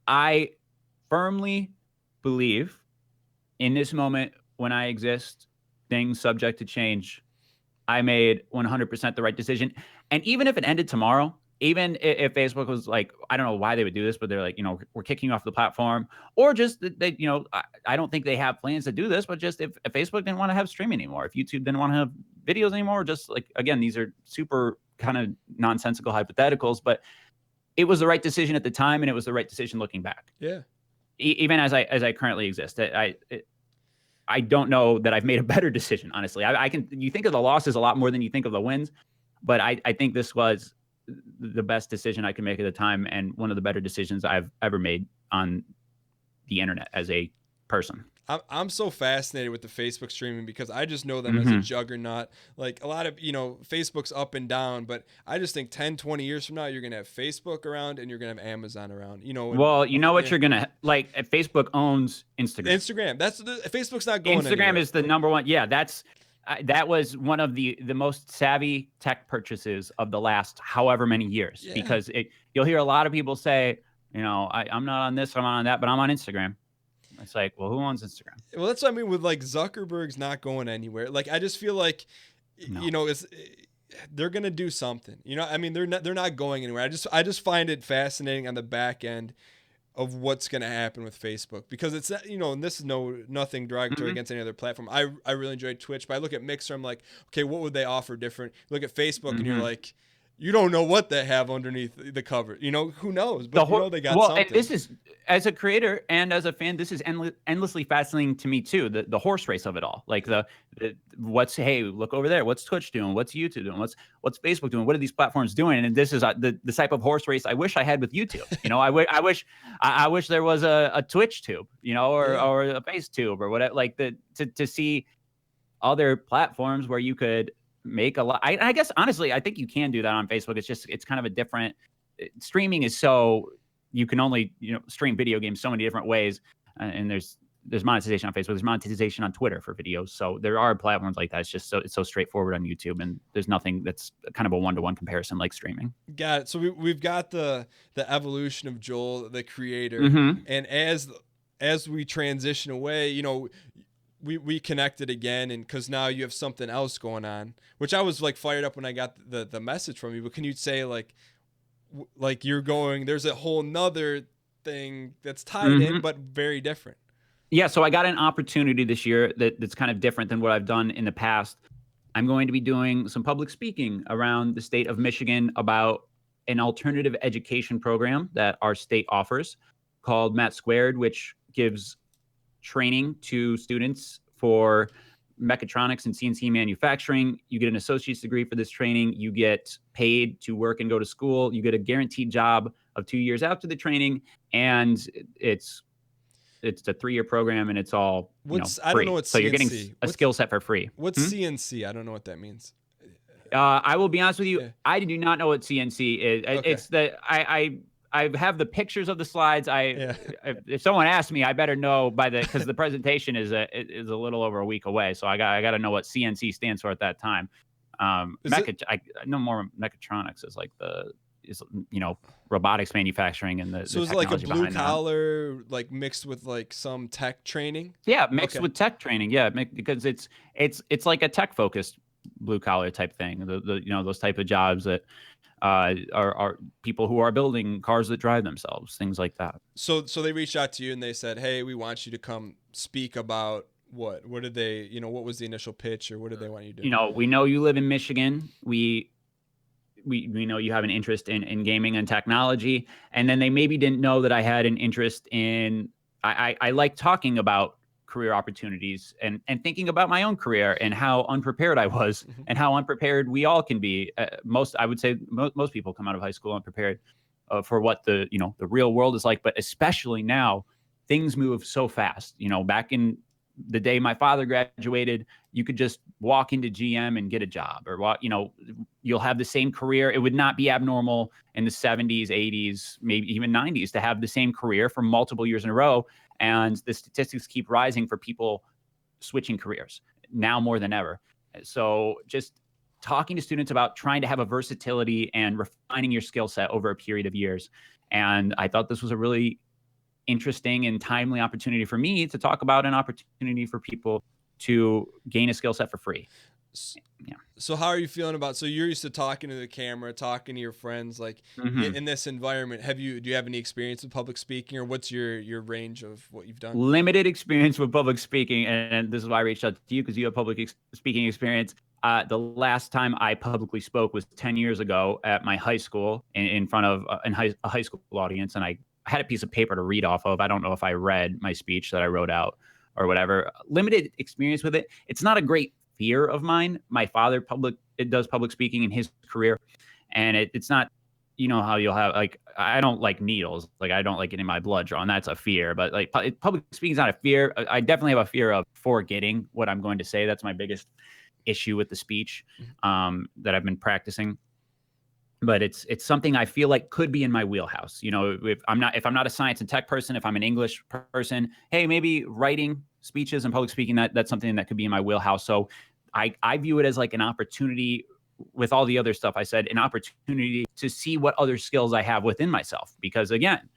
I firmly believe in this moment, when I exist, things subject to change, I made 100% the right decision. And even if it ended tomorrow, even if Facebook was like, I don't know why they would do this, but they're like, we're kicking you off the platform, or just they, I don't think they have plans to do this, but just if Facebook didn't want to have streaming anymore, if YouTube didn't want to have videos anymore, just like, again, these are super kind of nonsensical hypotheticals, but it was the right decision at the time, and it was the right decision looking back. Yeah. Even as I currently exist, I don't know that I've made a better decision, honestly. You think of the losses a lot more than you think of the wins, but I think this was the best decision I could make at the time, and one of the better decisions I've ever made on the internet as a person. I'm so fascinated with the Facebook streaming because I just know them as a juggernaut. Like a lot of, Facebook's up and down, but I just think 10, 20 years from now, you're going to have Facebook around and you're going to have Amazon around, Well, you know what you're going to, like, Facebook owns Instagram. Facebook's not going Instagram anywhere. is the number one. Yeah, that was one of the most savvy tech purchases of the last however many years, because you'll hear a lot of people say, I'm not on this, I'm not on that, but I'm on Instagram. It's like, well, who owns Instagram? Well, that's what I mean with like Zuckerberg's not going anywhere. Like, I just feel like, they're going to do something, I mean, they're not going anywhere. I just find it fascinating on the back end of what's going to happen with Facebook, because it's, and this is nothing derogatory against any other platform. I really enjoy Twitch, but I look at Mixer, I'm like, okay, what would they offer different? Look at Facebook and you're like, you don't know what they have underneath the cover. Who knows? But they got something. And this is, as a creator and as a fan, this is endlessly fascinating to me too. The horse race of it all. Like hey, look over there. What's Twitch doing? What's YouTube doing? What's Facebook doing? What are these platforms doing? And this is the type of horse race I wish I had with YouTube. I wish there was a Twitch tube, or a Face tube or whatever. Like to see other platforms where you could make a lot. I guess honestly, I think you can do that on Facebook. It's kind of a different streaming is so you can only stream video games so many different ways, and there's monetization on Facebook, there's monetization on Twitter for videos. So there are platforms like that. It's so straightforward on YouTube, and there's nothing that's kind of a one-to-one comparison like streaming. Got it. So we've got the evolution of Joel, the creator, and as we transition away, we connected again, and because now you have something else going on, which I was like fired up when I got the message from you. But can you say like you're going, there's a whole nother thing that's tied in, but very different. Yeah. So I got an opportunity this year that's kind of different than what I've done in the past. I'm going to be doing some public speaking around the state of Michigan about an alternative education program that our state offers called Math Squared, which gives training to students for mechatronics and CNC manufacturing. You get an associate's degree for this training. You get paid to work and go to school. You get a guaranteed job of 2 years after the training, and it's a 3-year program, and it's all free. I don't know what CNC. So you're getting a skill set for free. What's CNC? I don't know what that means. I will be honest with you. I do not know what CNC is. Okay. It's I have the pictures of the slides. If someone asks me, I better know because the presentation is a little over a week away. So I got to know what CNC stands for at that time. I know more mechatronics is like robotics manufacturing and the so it's like a blue collar, like mixed with like some tech training. Yeah, mixed with tech training. Yeah, because it's like a tech focused blue collar type thing. Those type of jobs that are people who are building cars that drive themselves, things like that. So they reached out to you and they said, hey, we want you to come speak about what did they, what was the initial pitch, or what did they want you to do? We know you live in Michigan. We know you have an interest in gaming and technology. And then they maybe didn't know that I had an interest in, I like talking about career opportunities and thinking about my own career and how unprepared I was and how unprepared we all can be. I would say most people come out of high school unprepared for what the real world is like, but especially now things move so fast. Back in the day my father graduated, you could just walk into GM and get a job, or you'll have the same career. It would not be abnormal in the 70s, 80s, maybe even 90s to have the same career for multiple years in a row. And the statistics keep rising for people switching careers now more than ever. So just talking to students about trying to have a versatility and refining your skill set over a period of years. And I thought this was a really interesting and timely opportunity for me to talk about an opportunity for people to gain a skill set for free. Yeah. So how are you feeling about, so you're used to talking to the camera, talking to your friends, like in this environment, do you have any experience with public speaking, or what's your range of what you've done? Limited experience with public speaking. And this is why I reached out to you, because you have public speaking experience. The last time I publicly spoke was 10 years ago at my high school in front of a high school audience. And I had a piece of paper to read off of. I don't know if I read my speech that I wrote out or whatever. Limited experience with it. It's not a great fear of mine. My father does public speaking in his career. And it's not, you know, how you'll have, like, I don't like needles. Like, I don't like getting my blood drawn. That's a fear. But like public speaking is not a fear. I definitely have a fear of forgetting what I'm going to say. That's my biggest issue with the speech that I've been practicing. But it's something I feel like could be in my wheelhouse. You know, if I'm not a science and tech person, if I'm an English person, hey, maybe writing speeches and public speaking, that's something that could be in my wheelhouse. So I view it as like an opportunity with all the other stuff I said, an opportunity to see what other skills I have within myself. Because again,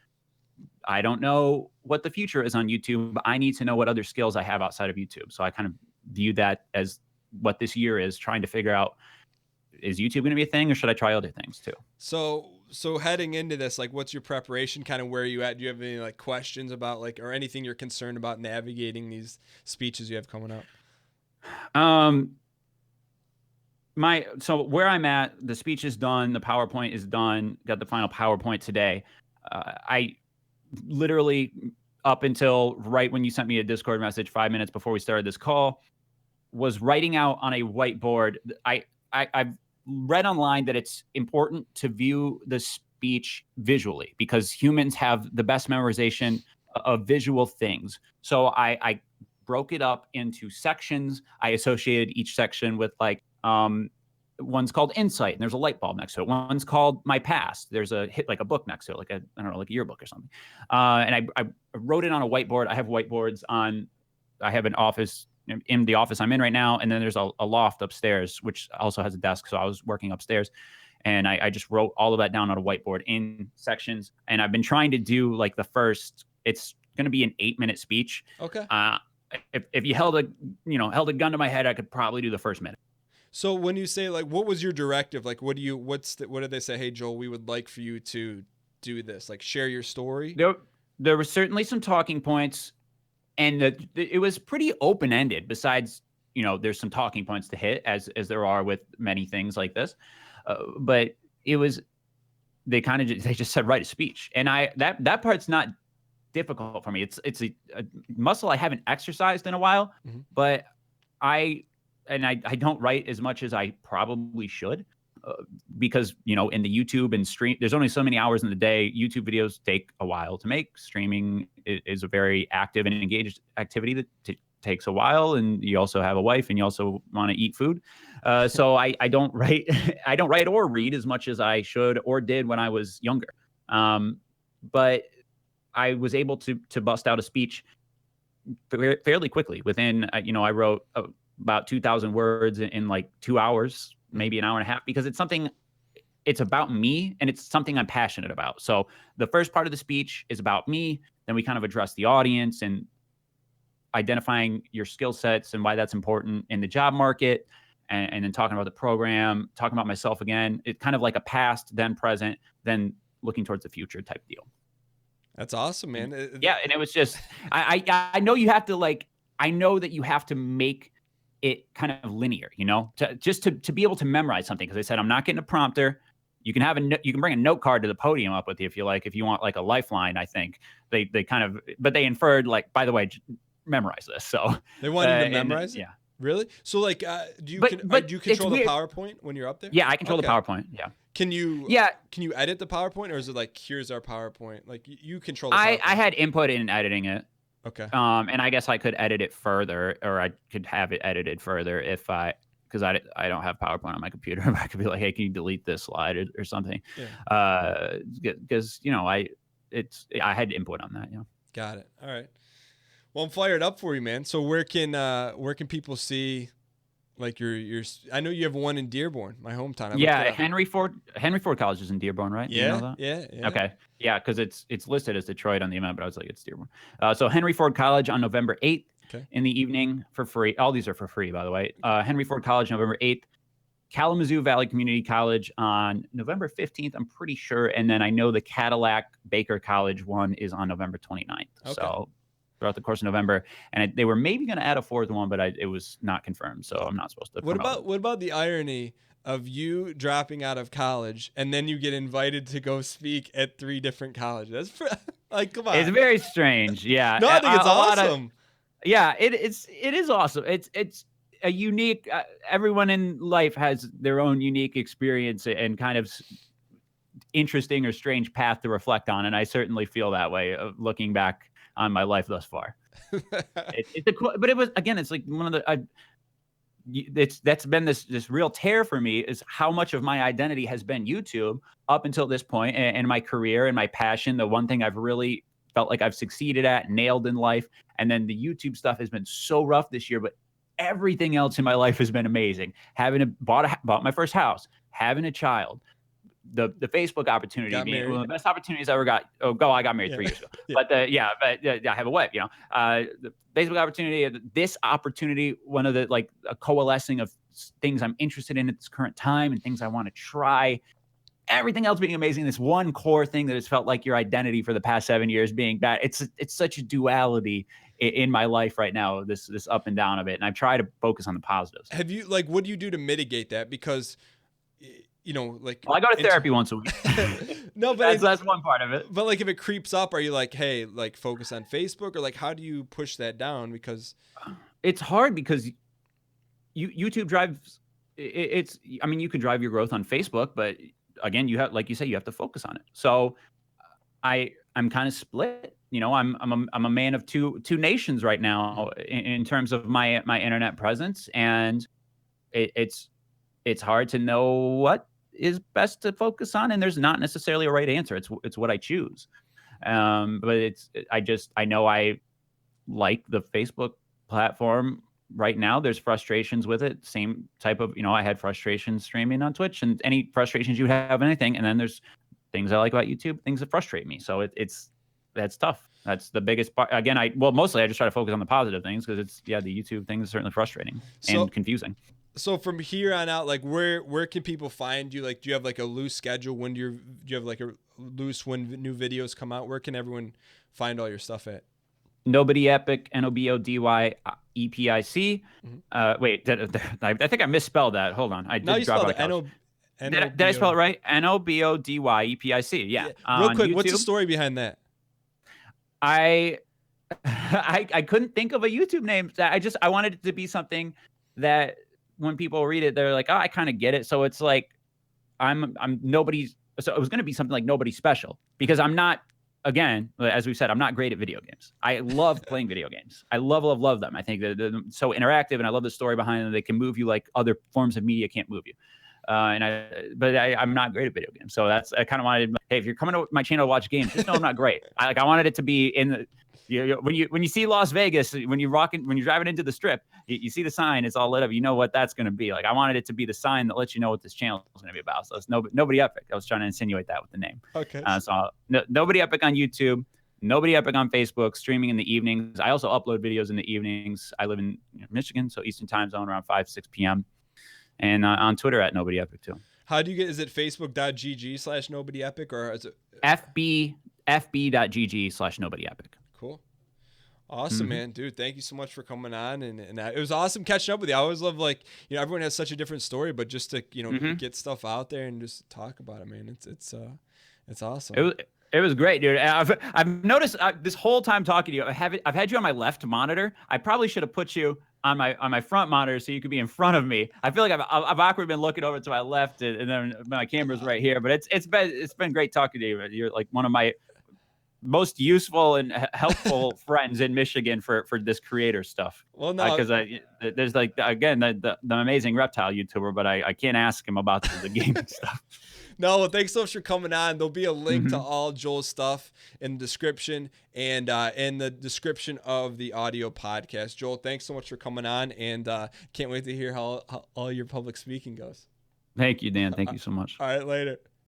I don't know what the future is on YouTube, but I need to know what other skills I have outside of YouTube. So I kind of view that as what this year is, trying to figure out, is YouTube going to be a thing or should I try other things too? So heading into this, like, what's your preparation? Kind of where are you at? Do you have any like questions about like, or anything you're concerned about navigating these speeches you have coming up? So where I'm at, the speech is done. The PowerPoint is done. Got the final PowerPoint today. I literally, up until right when you sent me a Discord message 5 minutes before we started this call, was writing out on a whiteboard. I've read online that it's important to view the speech visually because humans have the best memorization of visual things. So I broke it up into sections. I associated each section with like, one's called Insight, and there's a light bulb next to it. One's called My Past. There's a book next to it, like I don't know, like a yearbook or something. And I wrote it on a whiteboard. I have whiteboards I have an office in the office I'm in right now, and then there's a loft upstairs, which also has a desk. So I was working upstairs, and I just wrote all of that down on a whiteboard in sections. And I've been trying to do like it's going to be an 8-minute speech. Okay. If you held a gun to my head, I could probably do the first minute. So when you say like, what was your directive? Like, what did they say? Hey, Joel, we would like for you to do this. Like, share your story. There were certainly some talking points, and it was pretty open ended. Besides, you know, there's some talking points to hit as there are with many things like this, but it was they just said write a speech, and that part's not difficult for me. It's a muscle I haven't exercised in a while, but I don't write as much as I probably should because, you know, in the YouTube and stream, there's only so many hours in the day. YouTube videos take a while to make. Streaming is a very active and engaged activity that takes a while. And you also have a wife and you also want to eat food. So I don't write, I don't write or read as much as I should or did when I was younger. But I was able to bust out a speech fairly quickly within, I wrote about 2,000 words in like 2 hours, maybe an hour and a half, because it's about me and it's something I'm passionate about. So the first part of the speech is about me. Then we kind of address the audience and identifying your skill sets and why that's important in the job market. And then talking about the program, talking about myself again. It's kind of like a past, then present, then looking towards the future type deal. That's awesome, man. Yeah. And it was just, I know you have to I know that you have to make it kind of linear, to be able to memorize something. Cause I said, I'm not getting a prompter. You can you can bring a note card to the podium up with you if you like, if you want like a lifeline. I think they kind of, but they inferred like, by the way, memorize this. So they want you to memorize it? Yeah. Really? So like, do you control the PowerPoint when you're up there? Yeah, I control the PowerPoint. Yeah. Can you edit the PowerPoint, or is it like, here's our PowerPoint? Like you control the PowerPoint. I had input in editing it. Okay. And I guess I could edit it further, or I could have it edited further because I don't have PowerPoint on my computer. I could be like, hey, can you delete this slide or something? Yeah. Because I had input on that. Yeah. Got it. All right. Well, I'm fired up for you, man. So where can people see like your I know you have one in Dearborn, my hometown. Henry Ford College is in Dearborn, right? Yeah. You know that? Yeah. Okay. Yeah, because it's listed as Detroit on the event, but I was like, it's Dearborn. So Henry Ford College on November 8th in the evening for free. All these are for free, by the way. Henry Ford College, November 8th. Kalamazoo Valley Community College on November 15th, I'm pretty sure. And then I know the Cadillac Baker College one is on November 29th. Okay. So throughout the course of November, and they were maybe going to add a fourth one, but it was not confirmed, so I'm not supposed to promote it. What about the irony of you dropping out of college and then you get invited to go speak at 3 different colleges? That's like, come on. It's very strange. Yeah. No, I think it's awesome. Yeah, it is awesome. It's a unique. Everyone in life has their own unique experience and kind of interesting or strange path to reflect on, and I certainly feel that way looking back on my life thus far. But it was, again, it's like one of the. That's been this real tear for me, is how much of my identity has been YouTube up until this point, and my career and my passion, the one thing I've really felt like I've succeeded at, nailed in life. And then the YouTube stuff has been so rough this year, but everything else in my life has been amazing. Bought my first house, having a child, the Facebook opportunity being one of the best opportunities I ever got. I got married 3 years ago. But I have a wife, the Facebook opportunity, this opportunity, one of the, like, a coalescing of things I'm interested in at this current time and things I want to try. Everything else being amazing. This one core thing that has felt like your identity for the past 7 years being bad. It's such a duality in my life right now, this up and down of it. And I try to focus on the positives. Have you, like, what do you do to mitigate that? Because, like, well, I go to therapy once a week. No, but that's one part of it. But, like, if it creeps up, are you like, hey, like, focus on Facebook, or like, how do you push that down? Because it's hard, because YouTube drives. I mean, you can drive your growth on Facebook, but again, you have, like you say, you have to focus on it. So I'm kind of split. I'm a man of two nations right now in terms of my internet presence, and it's hard to know what is best to focus on, and there's not necessarily a right answer. It's what I choose. But I know I like the Facebook platform right now. There's frustrations with it. Same type of, I had frustrations streaming on Twitch, and any frustrations you have, anything. And then there's things I like about YouTube, things that frustrate me. So that's tough. That's the biggest part. Again, mostly I just try to focus on the positive things, because the YouTube thing is certainly frustrating and confusing. So from here on out, like, where can people find you? Like, do you have like a loose schedule? Do you have like a loose when new videos come out? Where can everyone find all your stuff at? NobodyEpic, NobodyEpic. Wait, I think I misspelled that. Hold on. I did drop out. Did I spell it right? NobodyEpic. Yeah. Real quick, YouTube. What's the story behind that? I couldn't think of a YouTube name. I wanted it to be something that when people read it, they're like, oh, I kind of get it. So it's like, I'm nobody's. So it was going to be something like Nobody Special, because I'm not. Again, as we said, I'm not great at video games. I love playing video games. I love them. I think they're so interactive, and I love the story behind them. They can move you like other forms of media can't move you. But I'm not great at video games. So I kind of wanted, hey, if you're coming to my channel to watch games, just know I'm not great. I wanted it to be in the, when you see Las Vegas, when you're driving into the Strip, you see the sign, it's all lit up. You know what that's going to be like. I wanted it to be the sign that lets you know what this channel is going to be about. So it's Nobody Epic. I was trying to insinuate that with the name. Okay. So Nobody Epic on YouTube, Nobody Epic on Facebook, streaming in the evenings. I also upload videos in the evenings. I live in Michigan, so Eastern time zone, around 5-6 p.m. And on Twitter at NobodyEpic too. How do you get? Is it facebook.gg/NobodyEpic, or is it fb.gg/NobodyEpic? Cool. Awesome, man, dude. Thank you so much for coming on, and it was awesome catching up with you. I always love, like, everyone has such a different story, but just to get stuff out there and just talk about it, man. It's awesome. It was great, dude. I've noticed this whole time talking to you, I've had you on my left monitor. I probably should have put you on my front monitor so you could be in front of me. I feel like I've awkwardly been looking over to my left, and then my camera's right here. But it's been great talking to you. You're like one of my most useful and helpful friends in Michigan for this creator stuff. Well, no, because there's like, again, the amazing reptile YouTuber, but I can't ask him about the gaming stuff. No, well, thanks so much for coming on. There'll be a link to all Joel's stuff in the description and in the description of the audio podcast. Joel, thanks so much for coming on, and can't wait to hear how all your public speaking goes. Thank you, Dan. Thank you so much. All right, later.